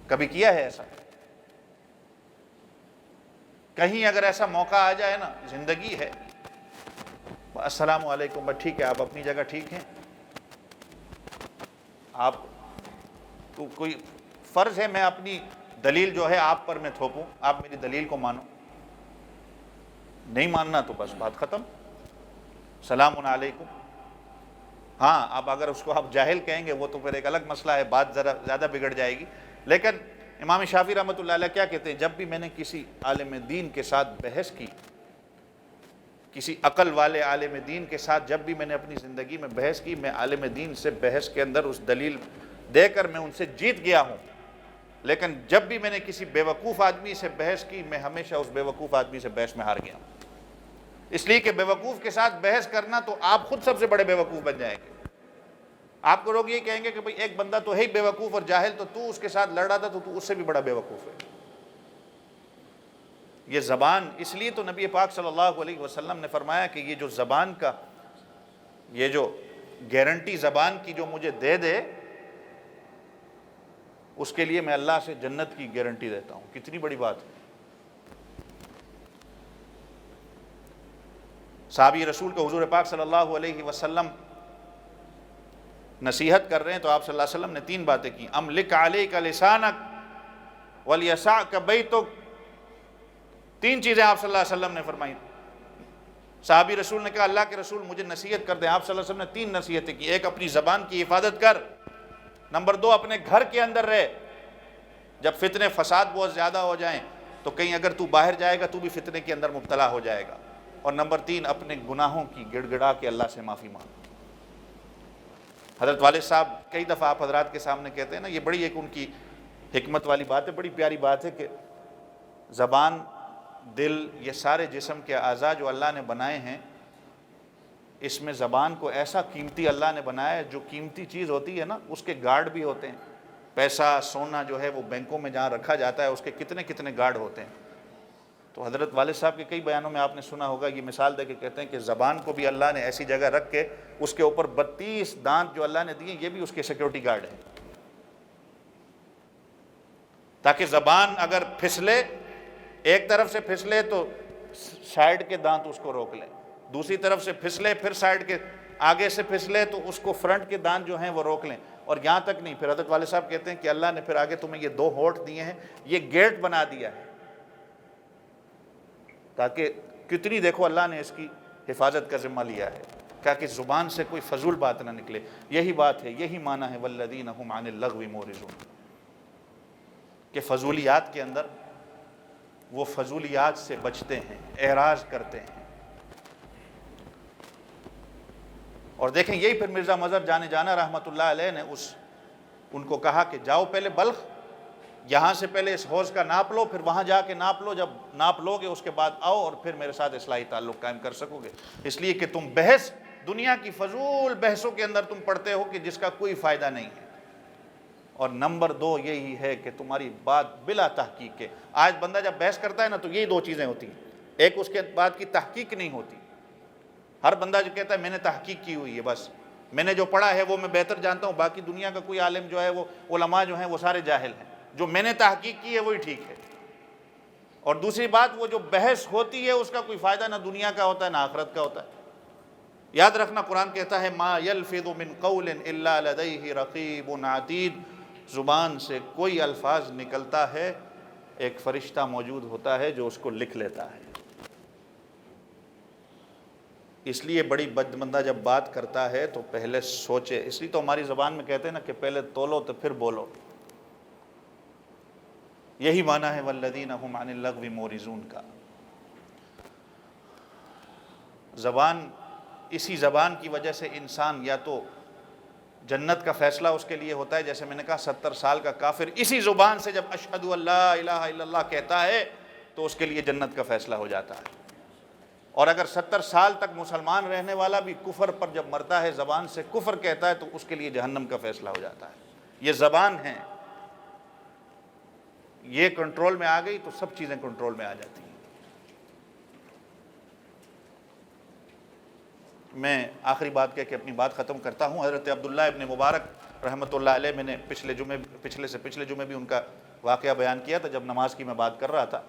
کبھی کیا ہے ایسا؟ کہیں اگر ایسا موقع آ جائے نا، زندگی ہے، السلام علیکم، بس ٹھیک ہے، آپ اپنی جگہ ٹھیک ہیں، آپ کوئی فرض ہے میں اپنی دلیل جو ہے آپ پر میں تھوپوں، آپ میری دلیل کو مانو، نہیں ماننا تو بس بات ختم، سلام علیکم۔ ہاں اب اگر اس کو آپ جاہل کہیں گے وہ تو پھر ایک الگ مسئلہ ہے، بات ذرا زیادہ بگڑ جائے گی، لیکن امام شافعی رحمۃ اللہ علیہ کیا کہتے ہیں، جب بھی میں نے کسی عالم دین کے ساتھ بحث کی کسی عقل والے عالم دین کے ساتھ جب بھی میں نے اپنی زندگی میں بحث کی، میں عالم دین سے بحث کے اندر اس دلیل دے کر میں ان سے جیت گیا ہوں، لیکن جب بھی میں نے کسی بیوقوف آدمی سے بحث کی، میں ہمیشہ اس بیوقوف آدمی سے بحث میں ہار گیا ہوں، اس لیے کہ بیوقوف کے ساتھ بحث کرنا تو آپ خود سب سے بڑے بیوقوف بن جائیں گے۔ آپ کو لوگ یہ کہیں گے کہ بھئی ایک بندہ تو ہے ہی بیوقوف اور جاہل، تو اس کے ساتھ لڑ رہا تھا تو اس سے بھی بڑا بیوقوف ہے۔ یہ زبان، اس لیے تو نبی پاک صلی اللہ علیہ وسلم نے فرمایا کہ یہ جو زبان کا، یہ جو گارنٹی زبان کی جو مجھے دے دے، اس کے لیے میں اللہ سے جنت کی گارنٹی دیتا ہوں۔ کتنی بڑی بات ہے۔ صحابی رسول کو حضور پاک صلی اللہ علیہ وسلم نصیحت کر رہے ہیں تو آپ صلی اللہ علیہ وسلم نے 3 باتیں کی۔ املک علیک لسانک ولیسعک بیتک، 3 چیزیں آپ صلی اللہ علیہ وسلم نے فرمائی۔ صحابی رسول نے کہا اللہ کے رسول مجھے نصیحت کر دیں۔ آپ صلی اللہ علیہ وسلم نے 3 نصیحتیں کی۔ ایک، اپنی زبان کی حفاظت کر۔ نمبر 2، اپنے گھر کے اندر رہ، جب فتنے فساد بہت زیادہ ہو جائیں تو کہیں اگر تو باہر جائے گا تو بھی فتنے کے اندر مبتلا ہو جائے گا۔ اور نمبر 3، اپنے گناہوں کی گڑ گڑا کے اللہ سے معافی مانگ۔ حضرت والد صاحب کئی دفعہ آپ حضرات کے سامنے کہتے ہیں نا، یہ بڑی ایک ان کی حکمت والی بات ہے، بڑی پیاری بات ہے کہ زبان، دل، یہ سارے جسم کے اعضاء جو اللہ نے بنائے ہیں، اس میں زبان کو ایسا قیمتی اللہ نے بنایا ہے، جو قیمتی چیز ہوتی ہے نا اس کے گارڈ بھی ہوتے ہیں۔ پیسہ، سونا جو ہے وہ بینکوں میں جہاں رکھا جاتا ہے اس کے کتنے کتنے گارڈ ہوتے ہیں۔ تو حضرت والد صاحب کے کئی بیانوں میں آپ نے سنا ہوگا، یہ مثال دے کے کہتے ہیں کہ زبان کو بھی اللہ نے ایسی جگہ رکھ کے اس کے اوپر 32 دانت جو اللہ نے دیے، یہ بھی اس کے سیکیورٹی گارڈ ہیں، تاکہ زبان اگر پھسلے، ایک طرف سے پھسلے تو سائیڈ کے دانت اس کو روک لیں، دوسری طرف سے پھسلے پھر سائیڈ کے آگے سے پھسلے تو اس کو فرنٹ کے دانت جو ہیں وہ روک لیں، اور یہاں تک نہیں۔ پھر حضرت والد صاحب کہتے ہیں کہ اللہ نے پھر آگے تمہیں یہ 2 ہونٹ دیے ہیں، یہ گیٹ بنا دیا ہے، تاکہ کتنی دیکھو اللہ نے اس کی حفاظت کا ذمہ لیا ہے، تاکہ زبان سے کوئی فضول بات نہ نکلے۔ یہی بات ہے، یہی معنی ہے والذین هم عن اللغو معرضون، کہ فضولیات کے اندر وہ فضولیات سے بچتے ہیں، اعراض کرتے ہیں۔ اور دیکھیں یہی پھر مرزا مظہر جانے جانا رحمۃ اللہ علیہ نے ان کو کہا کہ جاؤ پہلے بلخ، یہاں سے پہلے اس حوض کا ناپ لو، پھر وہاں جا کے ناپ لو، جب ناپ لو گے اس کے بعد آؤ اور پھر میرے ساتھ اصلاحی تعلق قائم کر سکو گے، اس لیے کہ تم بحث، دنیا کی فضول بحثوں کے اندر تم پڑھتے ہو کہ جس کا کوئی فائدہ نہیں ہے۔ اور نمبر 2 یہی ہے کہ تمہاری بات بلا تحقیق کے، آج بندہ جب بحث کرتا ہے نا تو یہی 2 چیزیں ہوتی ہیں، ایک اس کے بات کی تحقیق نہیں ہوتی۔ ہر بندہ جو کہتا ہے میں نے تحقیق کی ہوئی ہے، بس میں نے جو پڑھا ہے وہ میں بہتر جانتا ہوں، باقی دنیا کا کوئی عالم جو ہے، وہ علماء جو ہیں وہ سارے جاہل ہیں، جو میں نے تحقیق کی ہے وہی ٹھیک ہے۔ اور دوسری بات، وہ جو بحث ہوتی ہے اس کا کوئی فائدہ نہ دنیا کا ہوتا ہے نہ آخرت کا ہوتا ہے۔ یاد رکھنا، قرآن کہتا ہے ما یلفظ من قول الا لدیہ رقیب عتید، زبان سے کوئی الفاظ نکلتا ہے ایک فرشتہ موجود ہوتا ہے جو اس کو لکھ لیتا ہے۔ اس لیے بڑی بندہ جب بات کرتا ہے تو پہلے سوچے، اس لیے تو ہماری زبان میں کہتے ہیں نا کہ پہلے تولو تو پھر بولو، یہی معنی ہے والذین هم عن اللغو معرضون کا۔ زبان، اسی زبان کی وجہ سے انسان یا تو جنت کا فیصلہ اس کے لیے ہوتا ہے، جیسے میں نے کہا 70 سال کا کافر اسی زبان سے جب اشہد ان لا الہ الا اللہ کہتا ہے تو اس کے لیے جنت کا فیصلہ ہو جاتا ہے۔ اور اگر 70 سال تک مسلمان رہنے والا بھی کفر پر جب مرتا ہے، زبان سے کفر کہتا ہے، تو اس کے لیے جہنم کا فیصلہ ہو جاتا ہے۔ یہ زبان ہے، یہ کنٹرول میں آ گئی تو سب چیزیں کنٹرول میں آ جاتی ہیں۔ میں آخری بات کہہ کے اپنی بات ختم کرتا ہوں۔ حضرت عبداللہ ابن مبارک رحمۃ اللہ علیہ، میں نے پچھلے جمعے بھی ان کا واقعہ بیان کیا تھا جب نماز کی میں بات کر رہا تھا۔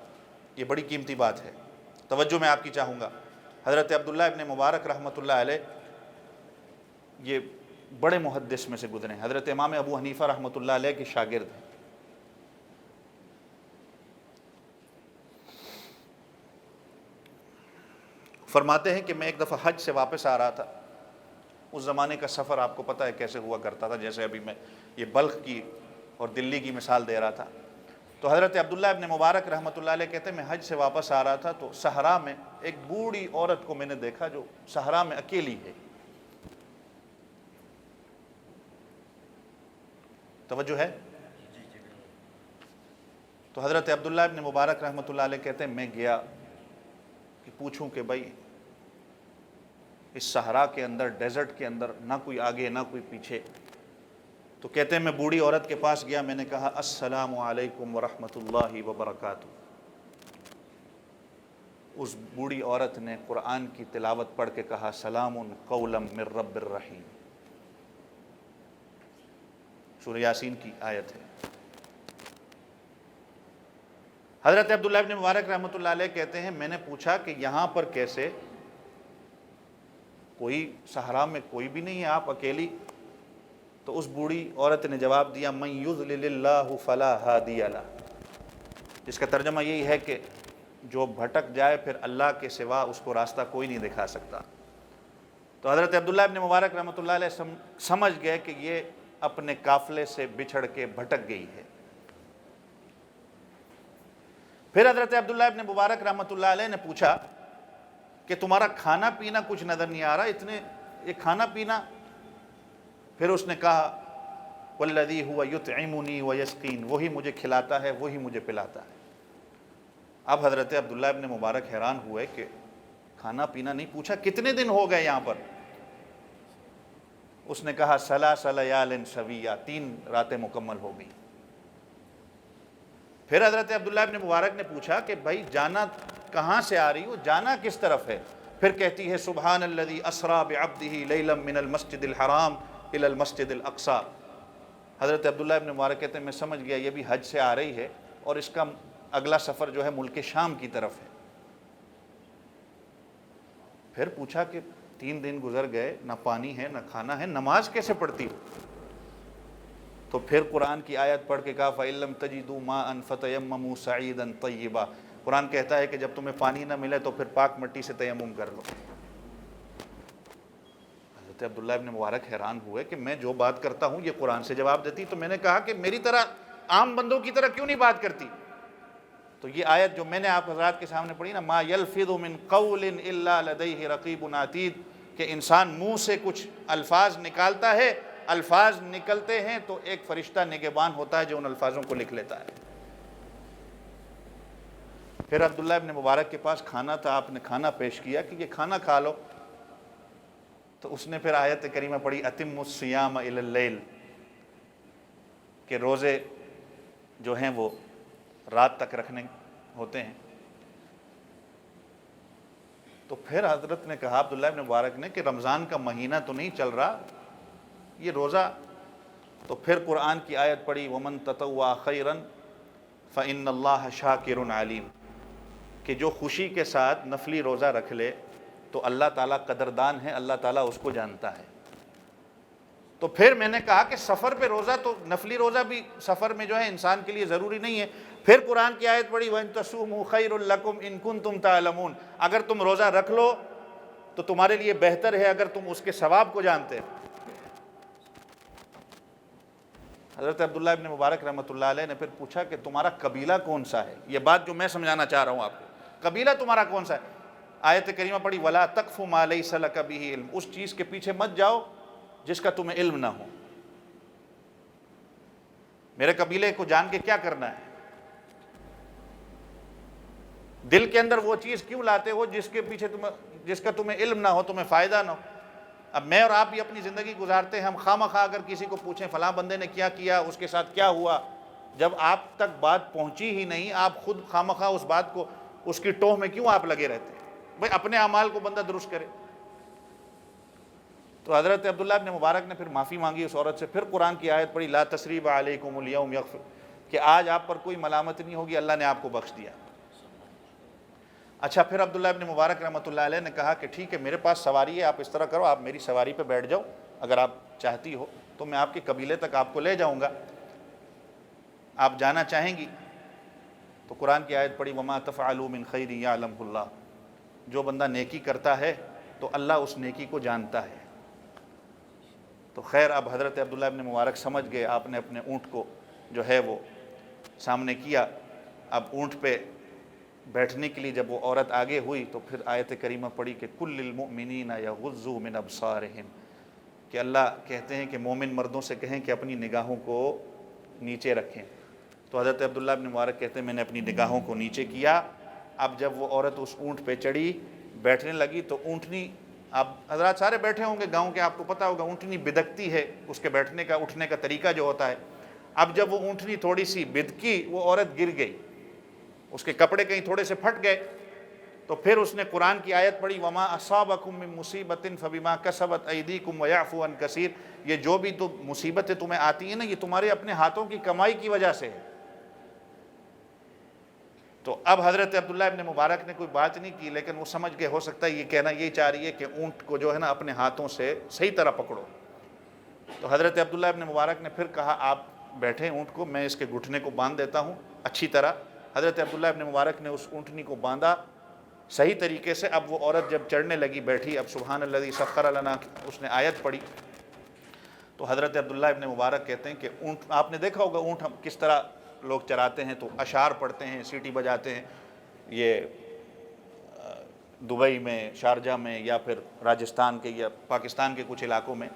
یہ بڑی قیمتی بات ہے، توجہ میں آپ کی چاہوں گا۔ حضرت عبداللہ ابن مبارک رحمۃ اللہ علیہ یہ بڑے محدث میں سے گزرے ہیں، حضرت امام ابو حنیفہ رحمۃ اللہ علیہ کے شاگرد ہیں۔ فرماتے ہیں کہ میں ایک دفعہ حج سے واپس آ رہا تھا، اس زمانے کا سفر آپ کو پتہ ہے کیسے ہوا کرتا تھا، جیسے ابھی میں یہ بلخ کی اور دلی کی مثال دے رہا تھا۔ تو حضرت عبداللہ ابن مبارک رحمۃ اللہ علیہ کہتے ہیں میں حج سے واپس آ رہا تھا تو صحرا میں ایک بوڑھی عورت کو میں نے دیکھا جو صحرا میں اکیلی ہے. توجہ ہے؟ تو حضرت عبداللہ ابن مبارک رحمۃ اللہ علیہ کہتے ہیں میں گیا کہ پوچھوں کہ بھائی اس صحرا کے اندر، ڈیزرٹ کے اندر، نہ کوئی آگے نہ کوئی پیچھے. تو کہتے ہیں میں بوڑھی عورت کے پاس گیا، میں نے کہا السلام علیکم ورحمۃ اللہ وبرکاتہ. اس بوڑھی عورت نے قرآن کی تلاوت پڑھ کے کہا سلام قولا من رب الرحیم. سورہ یاسین کی آیت ہے. حضرت عبداللہ ابن مبارک رحمۃ اللہ علیہ کہتے ہیں میں نے پوچھا کہ یہاں پر کیسے، کوئی صحرا میں کوئی بھی نہیں ہے، آپ اکیلی. تو اس بوڑھی عورت نے جواب دیا من یضلل اللہ فلا ہادی لہ، جس کا ترجمہ یہی ہے کہ جو بھٹک جائے پھر اللہ کے سوا اس کو راستہ کوئی نہیں دکھا سکتا. تو حضرت عبداللہ ابن مبارک رحمۃ اللہ علیہ سمجھ گئے کہ یہ اپنے قافلے سے بچھڑ کے بھٹک گئی ہے. پھر حضرت عبداللہ ابن مبارک رحمۃ اللہ علیہ نے پوچھا کہ تمہارا کھانا پینا کچھ نظر نہیں آ رہا، اتنے یہ کھانا پینا. پھر اس نے کہا والذی هو یطعمنی ویسقین، وہی مجھے کھلاتا ہے، وہی مجھے پلاتا ہے. اب حضرت عبداللہ ابن مبارک حیران ہوئے کہ کھانا پینا نہیں پوچھا، کتنے دن ہو گئے یہاں پر؟ اس نے کہا ثلاث لیال سویہ، 3 راتیں مکمل ہو گئی. پھر حضرت عبداللہ ابن مبارک نے پوچھا کہ بھائی جانا کہاں سے آ رہی ہو، جانا کس طرف ہے؟ پھر کہتی ہے سبحان الذی اسریٰ بعبدہ لیلا من المسجد الحرام الی المسجد الاقصی. حضرت عبداللہ ابن مبارک کہتے ہیں میں سمجھ گیا یہ بھی حج سے آ رہی ہے اور اس کا اگلا سفر جو ہے ملک شام کی طرف ہے. پھر پوچھا کہ 3 دن گزر گئے، نہ پانی ہے نہ کھانا ہے، نماز کیسے پڑھتی ہو؟ تو پھر قرآن کی آیت پڑھ کے کہا فَإِن لَّمْ تَجِدُوا مَاءً فَتَيَمَّمُوا صَعِيدًا طَيِّبًا. قرآن کہتا ہے کہ جب تمہیں پانی نہ ملے تو پھر پاک مٹی سے تیمم کر لو. حضرت عبداللہ ابن مبارک حیران ہوئے کہ میں جو بات کرتا ہوں یہ قرآن سے جواب دیتی. تو میں نے کہا کہ میری طرح عام بندوں کی طرح کیوں نہیں بات کرتی؟ تو یہ آیت جو میں نے آپ حضرات کے سامنے پڑھی نا، ما یلفظ من قول الا لدیہ رقیب عتید، کہ انسان منہ سے کچھ الفاظ نکالتا ہے، الفاظ نکلتے ہیں تو ایک فرشتہ نگہبان ہوتا ہے جو ان الفاظوں کو لکھ لیتا ہے. پھر عبداللہ ابن مبارک کے پاس کھانا تھا، آپ نے کھانا پیش کیا کہ یہ کھانا کھا لو. تو اس نے پھر آیت کریمہ پڑھی اتم الصیام الی اللیل، کہ روزے جو ہیں وہ رات تک رکھنے ہوتے ہیں. تو پھر حضرت نے کہا عبداللہ ابن مبارک نے کہ رمضان کا مہینہ تو نہیں چل رہا، یہ روزہ. تو پھر قرآن کی آیت پڑھی ومن تطوع خیرا فإن اللہ شاکر علیم، کہ جو خوشی کے ساتھ نفلی روزہ رکھ لے تو اللہ تعالیٰ قدردان ہے، اللہ تعالیٰ اس کو جانتا ہے. تو پھر میں نے کہا کہ سفر پہ روزہ، تو نفلی روزہ بھی سفر میں جو ہے انسان کے لیے ضروری نہیں ہے. پھر قرآن کی آیت پڑھی وَإِن تَصُومُوا خَيْرٌ لَكُمْ إِن كُنتُمْ تَعْلَمُونَ، اگر تم روزہ رکھ لو تو تمہارے لیے بہتر ہے اگر تم اس کے ثواب کو جانتے. حضرت عبداللہ ابن مبارک رحمۃ اللہ علیہ نے پھر پوچھا کہ تمہارا قبیلہ کون سا ہے؟ یہ بات جو میں سمجھانا چاہ رہا ہوں آپ کو، قبیلہ تمہارا کون سا ہے؟ آیت کریمہ پڑھی وَلَا تَقْفُ مَا لَيْسَ لَكَ بِهِ عِلْمٌ، اس چیز کے پیچھے مت جاؤ جس کا تمہیں علم نہ ہو. میرے قبیلے کو جان کے کیا کرنا ہے؟ دل کے اندر وہ چیز کیوں لاتے ہو جس کا تمہیں علم نہ ہو، تمہیں فائدہ نہ ہو. اب میں اور آپ بھی اپنی زندگی گزارتے ہیں، ہم خواہ مخواہ اگر کسی کو پوچھیں فلاں بندے نے کیا کیا، اس کے ساتھ کیا ہوا، جب آپ تک بات پہنچی ہی نہیں، آپ خود خواہ مخواہ اس بات کو، اس کی ٹوہ میں کیوں آپ لگے رہتے ہیں؟ بھائی اپنے اعمال کو بندہ درست کرے. تو حضرت عبداللہ ابن مبارک نے پھر معافی مانگی اس عورت سے. پھر قرآن کی آیت پڑھی لا تثریب علیکم الیوم یغفر، کہ آج آپ پر کوئی ملامت نہیں ہوگی، اللہ نے آپ کو بخش دیا. اچھا، پھر عبداللہ ابن مبارک رحمۃ اللہ علیہ نے کہا کہ ٹھیک ہے میرے پاس سواری ہے، آپ اس طرح کرو، آپ میری سواری پہ بیٹھ جاؤ، اگر آپ چاہتی ہو تو میں آپ کے قبیلے تک آپ کو لے جاؤں گا، آپ جانا چاہیں گی؟ تو قرآن کی آیت پڑھی وما تفعلوا من خیر یعلمہ اللہ، جو بندہ نیکی کرتا ہے تو اللہ اس نیکی کو جانتا ہے. تو خیر اب حضرت عبداللہ ابن مبارک سمجھ گئے، آپ نے اپنے اونٹ کو جو ہے وہ سامنے کیا۔ اب اونٹ پہ بیٹھنے کے لیے جب وہ عورت آگے ہوئی تو پھر آیت کریمہ پڑھی کہ کل للمؤمنین یغضوا من ابصارہم، کہ اللہ کہتے ہیں کہ مومن مردوں سے کہیں کہ اپنی نگاہوں کو نیچے رکھیں۔ تو حضرت عبداللہ ابن مبارک کہتے ہیں میں نے اپنی نگاہوں کو نیچے کیا۔ اب جب وہ عورت اس اونٹ پہ چڑھی بیٹھنے لگی تو اونٹنی، اب حضرات سارے بیٹھے ہوں گے گاؤں کے، آپ کو پتہ ہوگا اونٹنی بدکتی ہے، اس کے بیٹھنے کا اٹھنے کا طریقہ جو ہوتا ہے۔ اب جب وہ اونٹنی تھوڑی سی بدکی وہ عورت گر گئی، اس کے کپڑے کہیں تھوڑے سے پھٹ گئے، تو پھر اس نے قرآن کی آیت پڑھی وما اصابکم من مصیبت فبما کسبت ایدیکم ویعفو عن کثیر، یہ جو بھی تو مصیبتیں تمہیں آتی ہیں نا یہ تمہارے اپنے ہاتھوں کی کمائی کی وجہ سے ہے۔ تو اب حضرت عبداللہ ابن مبارک نے کوئی بات نہیں کی، لیکن وہ سمجھ گئے ہو سکتا ہے یہ کہنا یہی چاہ رہی ہے کہ اونٹ کو جو ہے نا اپنے ہاتھوں سے صحیح طرح پکڑو۔ تو حضرت عبداللہ ابن مبارک نے پھر کہا آپ بیٹھیں اونٹ کو، میں اس کے گھٹنے کو باندھ دیتا ہوں اچھی طرح۔ حضرت عبداللہ ابن مبارک نے اس اونٹنی کو باندھا صحیح طریقے سے۔ اب وہ عورت جب چڑھنے لگی بیٹھی، اب سبحان الذی سخر لنا اس نے آیت پڑھی، تو حضرت عبداللہ ابن مبارک کہتے ہیں کہ اونٹ، آپ نے دیکھا ہوگا اونٹ ہم کس طرح لوگ چراتے ہیں تو اشعار پڑھتے ہیں، سیٹی بجاتے ہیں، یہ دبئی میں، شارجہ میں، یا پھر راجستھان کے یا پاکستان کے کچھ علاقوں میں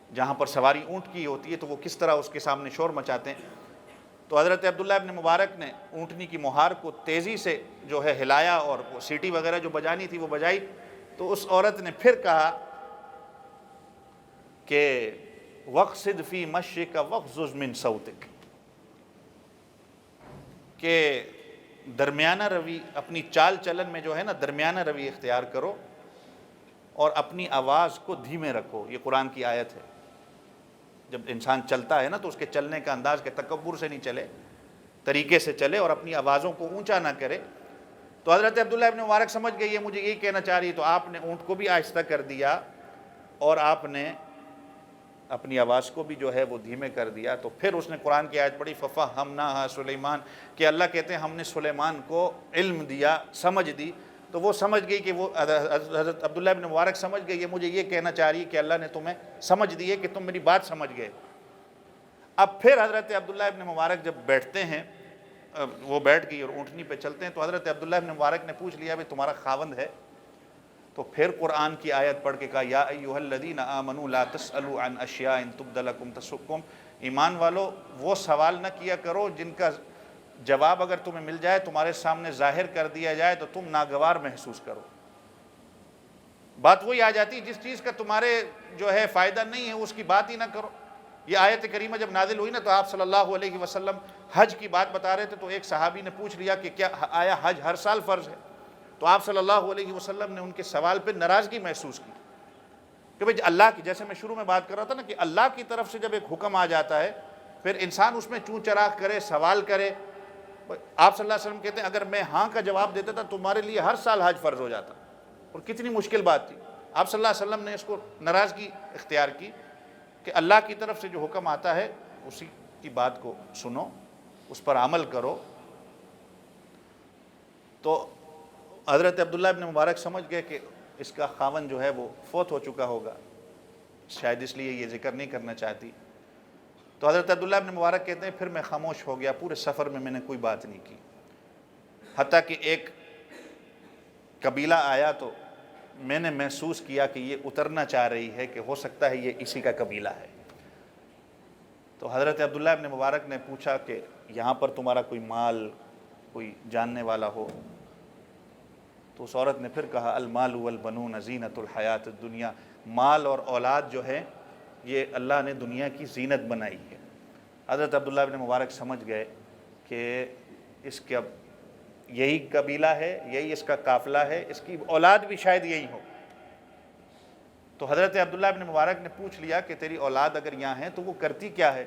جہاں پر سواری اونٹ کی ہوتی ہے تو وہ کس طرح اس کے سامنے شور مچاتے ہیں۔ تو حضرت عبداللہ ابن مبارک نے اونٹنی کی مہار کو تیزی سے جو ہے ہلایا اور وہ سیٹی وغیرہ جو بجانی تھی وہ بجائی۔ تو اس عورت نے پھر کہا کہ وقصد فی مشیک واغضض من صوتک، کہ درمیانہ روی اپنی چال چلن میں جو ہے نا درمیانہ روی اختیار کرو اور اپنی آواز کو دھیمے رکھو۔ یہ قرآن کی آیت ہے۔ جب انسان چلتا ہے نا تو اس کے چلنے کا انداز کہ تکبر سے نہیں چلے، طریقے سے چلے اور اپنی آوازوں کو اونچا نہ کرے۔ تو حضرت عبداللہ ابن مبارک سمجھ گئے یہ مجھے یہی کہنا چاہ رہی ہے، تو آپ نے اونٹ کو بھی آہستہ کر دیا اور آپ نے اپنی آواز کو بھی جو ہے وہ دھیمے کر دیا۔ تو پھر اس نے قرآن کی آیت پڑھی فَفَهَّمْنَاهَا سُلَيْمَانَ، کہ اللہ کہتے ہیں ہم نے سلیمان کو علم دیا، سمجھ دی۔ تو وہ سمجھ گئی کہ وہ حضرت عبداللہ ابن مبارک سمجھ گئی یہ مجھے یہ کہنا چاہ رہی ہے کہ اللہ نے تمہیں سمجھ دی ہے کہ تم میری بات سمجھ گئے۔ اب پھر حضرت عبداللہ ابن مبارک جب بیٹھتے ہیں، وہ بیٹھ گئی اور اونٹنی پہ چلتے ہیں، تو حضرت عبداللہ ابن مبارک نے پوچھ لیا بھئی تمہارا خاوند ہے؟ تو پھر قرآن کی آیت پڑھ کے کہا یا ایھا الذین آمنوا لا تسألوا عن اشیاء ان تبد لکم تسؤکم، ایمان والو وہ سوال نہ کیا کرو جن کا جواب اگر تمہیں مل جائے، تمہارے سامنے ظاہر کر دیا جائے تو تم ناگوار محسوس کرو۔ بات وہی آ جاتی جس چیز کا تمہارے جو ہے فائدہ نہیں ہے اس کی بات ہی نہ کرو۔ یہ آیت کریمہ جب نازل ہوئی نا تو آپ صلی اللہ علیہ وسلم حج کی بات بتا رہے تھے، تو ایک صحابی نے پوچھ لیا کہ کیا آیا حج ہر سال فرض ہے؟ تو آپ صلی اللہ علیہ وسلم نے ان کے سوال پہ ناراضگی محسوس کی کہ بھئی اللہ کی، جیسے میں شروع میں بات کر رہا تھا نا کہ اللہ کی طرف سے جب ایک حکم آ جاتا ہے پھر انسان اس میں چوں چراغ کرے، سوال کرے۔ آپ صلی اللہ علیہ وسلم کہتے ہیں اگر میں ہاں کا جواب دیتا تھا تمہارے لیے ہر سال حج فرض ہو جاتا، اور کتنی مشکل بات تھی۔ آپ صلی اللہ علیہ وسلم نے اس کو ناراضگی اختیار کی کہ اللہ کی طرف سے جو حکم آتا ہے اسی کی بات کو سنو، اس پر عمل کرو۔ تو حضرت عبداللہ ابن مبارک سمجھ گئے کہ اس کا خاوند جو ہے وہ فوت ہو چکا ہوگا، شاید اس لیے یہ ذکر نہیں کرنا چاہتی۔ تو حضرت عبداللہ ابن مبارک کہتے ہیں پھر میں خاموش ہو گیا، پورے سفر میں نے کوئی بات نہیں کی، حتیٰ کہ ایک قبیلہ آیا تو میں نے محسوس کیا کہ یہ اترنا چاہ رہی ہے کہ ہو سکتا ہے یہ اسی کا قبیلہ ہے۔ تو حضرت عبداللہ ابن مبارک نے پوچھا کہ یہاں پر تمہارا کوئی مال، کوئی جاننے والا ہو؟ تو اس عورت نے پھر کہا المال والبنون زینت الحیات الدنیا، مال اور اولاد جو ہے یہ اللہ نے دنیا کی زینت بنائی ہے۔ حضرت عبداللہ ابن مبارک سمجھ گئے کہ اس کا یہی قبیلہ ہے، یہی اس کا قافلہ ہے، اس کی اولاد بھی شاید یہی ہو۔ تو حضرت عبداللہ ابن مبارک نے پوچھ لیا کہ تیری اولاد اگر یہاں ہے تو وہ کرتی کیا ہے؟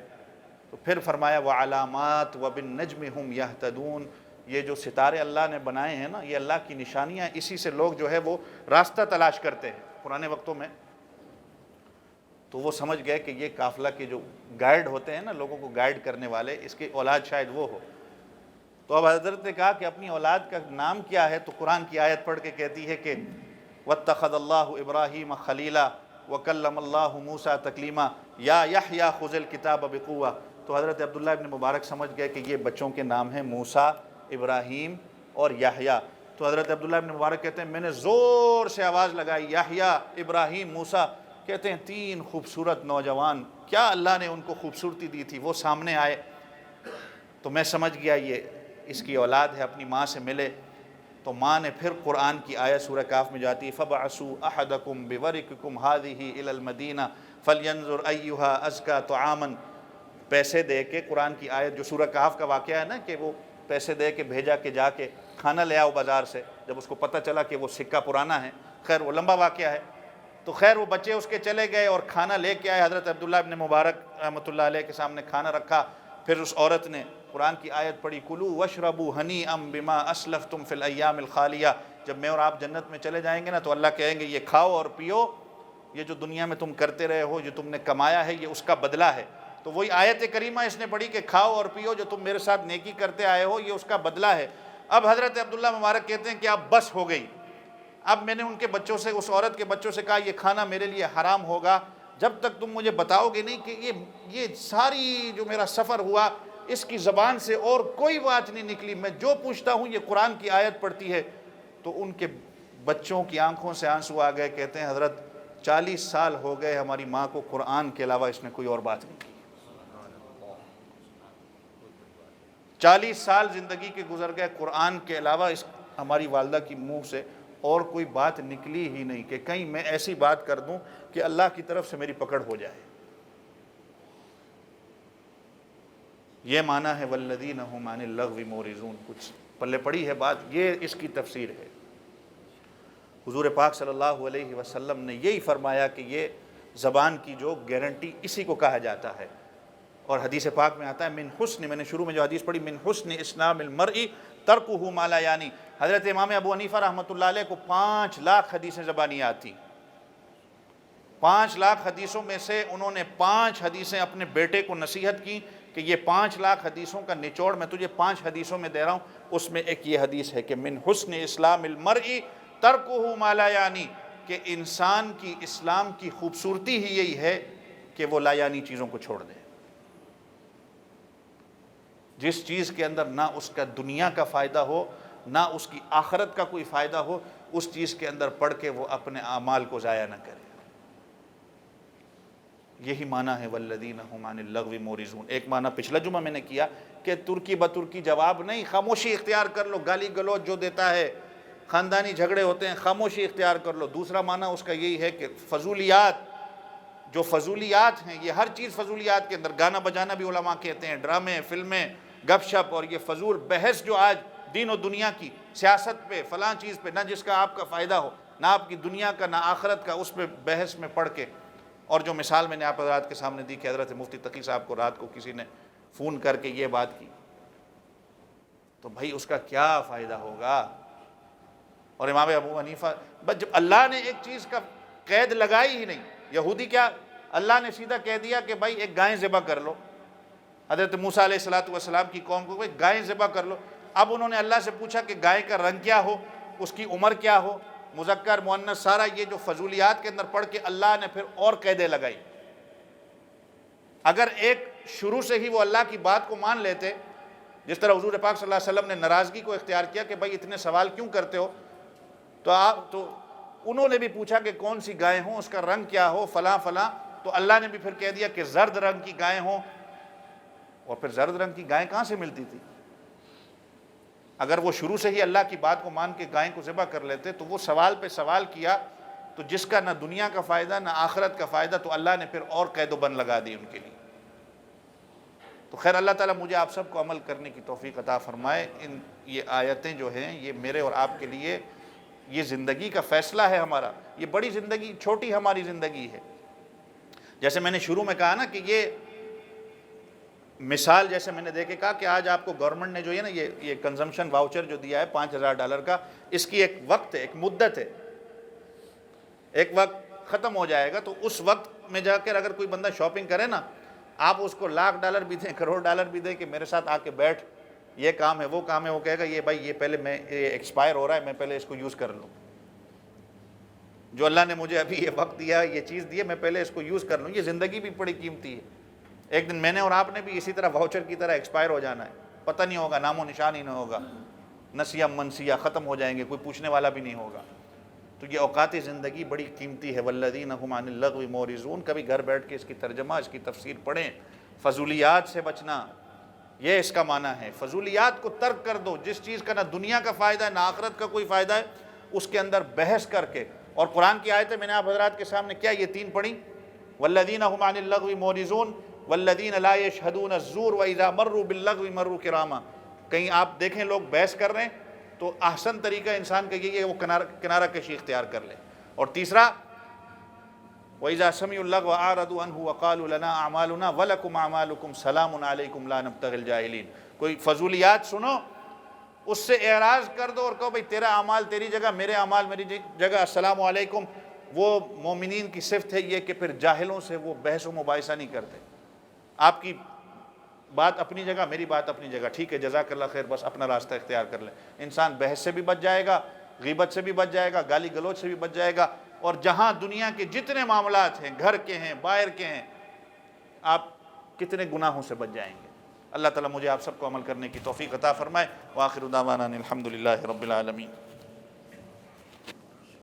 تو پھر فرمایا وعلامات وبالنجم هم یہتدون، یہ جو ستارے اللہ نے بنائے ہیں نا یہ اللہ کی نشانیاں، اسی سے لوگ جو ہے وہ راستہ تلاش کرتے ہیں پرانے وقتوں میں۔ تو وہ سمجھ گئے کہ یہ قافلہ کے جو گائیڈ ہوتے ہیں نا، لوگوں کو گائیڈ کرنے والے، اس کی اولاد شاید وہ ہو۔ تو اب حضرت نے کہا کہ اپنی اولاد کا نام کیا ہے؟ تو قرآن کی آیت پڑھ کے کہتی ہے کہ واتخذ اللہ ابراہیم خلیلا وکلم اللہ موسیٰ تکلیما یا یحییٰ خذ الکتاب بقوہ۔ تو حضرت عبداللہ ابن مبارک سمجھ گئے کہ یہ بچوں کے نام ہیں موسیٰ، ابراہیم اور یحییٰ۔ تو حضرت عبداللہ ابن مبارک کہتے ہیں میں نے زور سے آواز لگائی یحییٰ، ابراہیم، موسیٰ۔ کہتے ہیں 3 خوبصورت نوجوان، کیا اللہ نے ان کو خوبصورتی دی تھی، وہ سامنے آئے تو میں سمجھ گیا یہ اس کی اولاد ہے، اپنی ماں سے ملے۔ تو ماں نے پھر قرآن کی آیت سورہ کاف میں جاتی ہے فَبَعَثُوا أَحَدَكُمْ بِوَرِقِكُمْ هَذِهِ إِلَى الْمَدِينَةِ فَلْيَنظُرْ أَيُّهَا أَزْكَىٰ طَعَامًا، پیسے دے کے، قرآن کی آیت جو سورہ کاف کا واقعہ ہے نا کہ وہ پیسے دے کے بھیجا کہ جا کے کھانا لے آؤ بازار سے، جب اس کو پتہ چلا کہ وہ سکہ پرانا ہے، خیر وہ لمبا واقعہ ہے۔ تو خیر وہ بچے اس کے چلے گئے اور کھانا لے کے آئے، حضرت عبداللہ ابن مبارک رحمۃ اللہ علیہ کے سامنے کھانا رکھا، پھر اس عورت نے قرآن کی آیت پڑھی کُلُوا وَاشْرَبُوا هَنِيئًا بِمَا أَسْلَفْتُمْ فِي الْأَيَّامِ الْخَالِيَةِ، جب میں اور آپ جنت میں چلے جائیں گے نا تو اللہ کہیں گے یہ کھاؤ اور پیو، یہ جو دنیا میں تم کرتے رہے ہو، جو تم نے کمایا ہے، یہ اس کا بدلہ ہے۔ تو وہی آیت کریمہ اس نے پڑھی کہ کھاؤ اور پیو، جو تم میرے ساتھ نیکی کرتے آئے ہو، یہ اس کا بدلہ ہے۔ اب حضرت عبداللہ مبارک کہتے ہیں کہ اب بس ہو گئی، اب میں نے ان کے بچوں سے، اس عورت کے بچوں سے کہا یہ کھانا میرے لیے حرام ہوگا جب تک تم مجھے بتاؤ گے نہیں کہ یہ ساری جو میرا سفر ہوا اس کی زبان سے اور کوئی بات نہیں نکلی، میں جو پوچھتا ہوں یہ قرآن کی آیت پڑھتی ہے۔ تو ان کے بچوں کی آنکھوں سے آنسو آ گئے، کہتے ہیں حضرت 40 سال ہو گئے ہماری ماں کو قرآن کے علاوہ اس نے کوئی اور بات نہیں کی، 40 سال زندگی کے گزر گئے، قرآن کے علاوہ اس ہماری والدہ کی منہ سے اور کوئی بات نکلی ہی نہیں کہ کہیں میں ایسی بات کر دوں کہ اللہ کی طرف سے میری پکڑ ہو جائے۔ یہ معنی ہے والذین هم عن اللغو معرضون، کچھ پلے پڑی ہے بات، یہ اس کی تفسیر ہے۔ حضور پاک صلی اللہ علیہ وسلم نے یہی فرمایا کہ یہ زبان کی جو گارنٹی اسی کو کہا جاتا ہے، اور حدیث پاک میں آتا ہے من حسن، میں نے شروع میں جو حدیث پڑھی من حسن اسلام المرء ترکہ ما لا یعنی، حضرت امام ابو حنیفہ رحمۃ اللہ علیہ کو 5 لاکھ حدیثیں زبانی آتی، 5 لاکھ حدیثوں میں سے انہوں نے 5 حدیثیں اپنے بیٹے کو نصیحت کی کہ یہ 5 لاکھ حدیثوں کا نچوڑ میں تجھے 5 حدیثوں میں دے رہا ہوں، اس میں ایک یہ حدیث ہے کہ من حسن اسلام المرء ترکہ ما لا یعنی، کہ انسان کی اسلام کی خوبصورتی ہی یہی ہے کہ وہ لا یعنی چیزوں کو چھوڑ دے، جس چیز کے اندر نہ اس کا دنیا کا فائدہ ہو نہ اس کی آخرت کا کوئی فائدہ ہو، اس چیز کے اندر پڑھ کے وہ اپنے اعمال کو ضائع نہ کرے۔ یہی معنی ہے والذین هم عن اللغو معرضون۔ ایک معنی پچھلا جمعہ میں نے کیا کہ ترکی بترکی جواب نہیں، خاموشی اختیار کر لو، گالی گلوچ جو دیتا ہے، خاندانی جھگڑے ہوتے ہیں، خاموشی اختیار کر لو۔ دوسرا معنی اس کا یہی ہے کہ فضولیات، جو فضولیات ہیں، یہ ہر چیز فضولیات کے اندر، گانا بجانا بھی علماء کہتے ہیں، ڈرامے، فلمیں، گپ شپ، اور یہ فضول بحث جو آج دین و دنیا کی، سیاست پہ، فلاں چیز پہ، نہ جس کا آپ کا فائدہ ہو، نہ آپ کی دنیا کا نہ آخرت کا، اس پہ بحث میں پڑھ کے، اور جو مثال میں نے آپ حضرات کے سامنے دی کہ حضرت مفتی تقی صاحب کو رات کو کسی نے فون کر کے یہ بات کی، تو بھائی اس کا کیا فائدہ ہوگا؟ اور امام ابو حنیفہ، بس جب اللہ نے ایک چیز کا قید لگائی ہی نہیں، یہودی کیا، اللہ نے سیدھا کہہ دیا کہ بھائی ایک گائے ذبح کر لو، حضرت موسیٰ علیہ السلام کی قوم کو بھائی گائے ذبح کر لو۔ اب انہوں نے اللہ سے پوچھا کہ گائے کا رنگ کیا ہو، اس کی عمر کیا ہو، مذکر مؤنث، سارا یہ جو فضولیات کے اندر پڑھ کے اللہ نے پھر اور قیدیں لگائی۔ اگر ایک شروع سے ہی وہ اللہ کی بات کو مان لیتے، جس طرح حضور پاک صلی اللہ علیہ وسلم نے ناراضگی کو اختیار کیا کہ بھائی اتنے سوال کیوں کرتے ہو، تو انہوں نے بھی پوچھا کہ کون سی گائے ہوں، اس کا رنگ کیا ہو، فلاں فلاں، تو اللہ نے بھی پھر کہہ دیا کہ زرد رنگ کی گائے ہوں، اور پھر زرد رنگ کی گائے کہاں سے ملتی تھی؟ اگر وہ شروع سے ہی اللہ کی بات کو مان کے گائے کو ذبح کر لیتے تو وہ سوال پہ سوال کیا، تو جس کا نہ دنیا کا فائدہ نہ آخرت کا فائدہ، تو اللہ نے پھر اور قید و بند لگا دی ان کے لیے۔ تو خیر اللہ تعالیٰ مجھے آپ سب کو عمل کرنے کی توفیق عطا فرمائے۔ یہ آیتیں جو ہیں یہ میرے اور آپ کے لیے یہ زندگی کا فیصلہ ہے ہمارا، یہ بڑی زندگی، چھوٹی ہماری زندگی ہے۔ جیسے میں نے شروع میں کہا نا کہ یہ مثال، جیسے میں نے دیکھے کہا کہ آج آپ کو گورنمنٹ نے جو ہے نا یہ کنزمپشن واؤچر جو دیا ہے $5000 کا، اس کی ایک وقت ہے، ایک مدت ہے، ایک وقت ختم ہو جائے گا، تو اس وقت میں جا کر اگر کوئی بندہ شاپنگ کرے نا، آپ اس کو $1,00,000 بھی دیں، $1,00,000 بھی دیں کہ میرے ساتھ آ کے بیٹھ، یہ کام ہے وہ کام ہے، وہ کہے گا یہ بھائی یہ پہلے میں یہ ایکسپائر ہو رہا ہے، میں پہلے اس کو یوز کر لوں، جو اللہ نے مجھے ابھی یہ وقت دیا، یہ چیز دی ہے، میں پہلے اس کو یوز کر لوں۔ یہ زندگی بھی بڑی قیمتی ہے۔ ایک دن میں نے اور آپ نے بھی اسی طرح واؤچر کی طرح ایکسپائر ہو جانا ہے، پتہ نہیں ہوگا، نام و نشان ہی نہیں ہوگا، نسیہ منسیہ ختم ہو جائیں گے، کوئی پوچھنے والا بھی نہیں ہوگا۔ تو یہ اوقات زندگی بڑی قیمتی ہے، والذین هم عن اللغو معرضون۔ کبھی گھر بیٹھ کے اس کی ترجمہ، اس کی تفسیر پڑھیں۔ فضولیات سے بچنا، یہ اس کا معنی ہے۔ فضولیات کو ترک کر دو، جس چیز کا نہ دنیا کا فائدہ ہے نہ آخرت کا کوئی فائدہ ہے، اس کے اندر بحث کر کے۔ اور قرآن کی آیتیں میں نے آپ حضرات کے سامنے کیا یہ 3 پڑھی، والذین هم عن اللغو معرضون والذین لا یشہدون الزور واذا مروا باللغو مروا کراما۔ کہیں آپ دیکھیں لوگ بحث کر رہے ہیں تو احسن طریقہ انسان کا یہ ہے وہ کنارہ کشی اختیار کر لے۔ اور تیسرا، وَإِذَا سَمِعُوا اللَّغْوَ أَعْرَضُوا عَنْهُ وَقَالُوا لَنَا أَعْمَالُنَا وَلَكُمْ أَعْمَالُكُمْ سَلَامٌ عَلَيْكُمْ لَا نَبْتَغِي الْجَاهِلِينَ۔ کوئی فضولیات سنو، اس سے اعراض کر دو اور کہو بھئی تیرا اعمال تیری جگہ، میرے اعمال میری جگہ، السلام علیکم۔ وہ مومنین کی صفت ہے یہ کہ پھر جاہلوں سے وہ بحث و مباحثہ نہیں کرتے۔ آپ کی بات اپنی جگہ، میری بات اپنی جگہ، ٹھیک ہے، جزاک اللہ خیر، بس اپنا راستہ اختیار کر لیں۔ انسان بحث سے بھی بچ جائے گا، غیبت سے بھی بچ جائے گا، گالی گلوچ سے بھی بچ جائے گا، اور جہاں دنیا کے جتنے معاملات ہیں، گھر کے ہیں، باہر کے ہیں، آپ کتنے گناہوں سے بچ جائیں گے۔ اللہ تعالیٰ مجھے آپ سب کو عمل کرنے کی توفیق عطا فرمائے۔ وآخر دعوانا الحمدللہ رب العالمین۔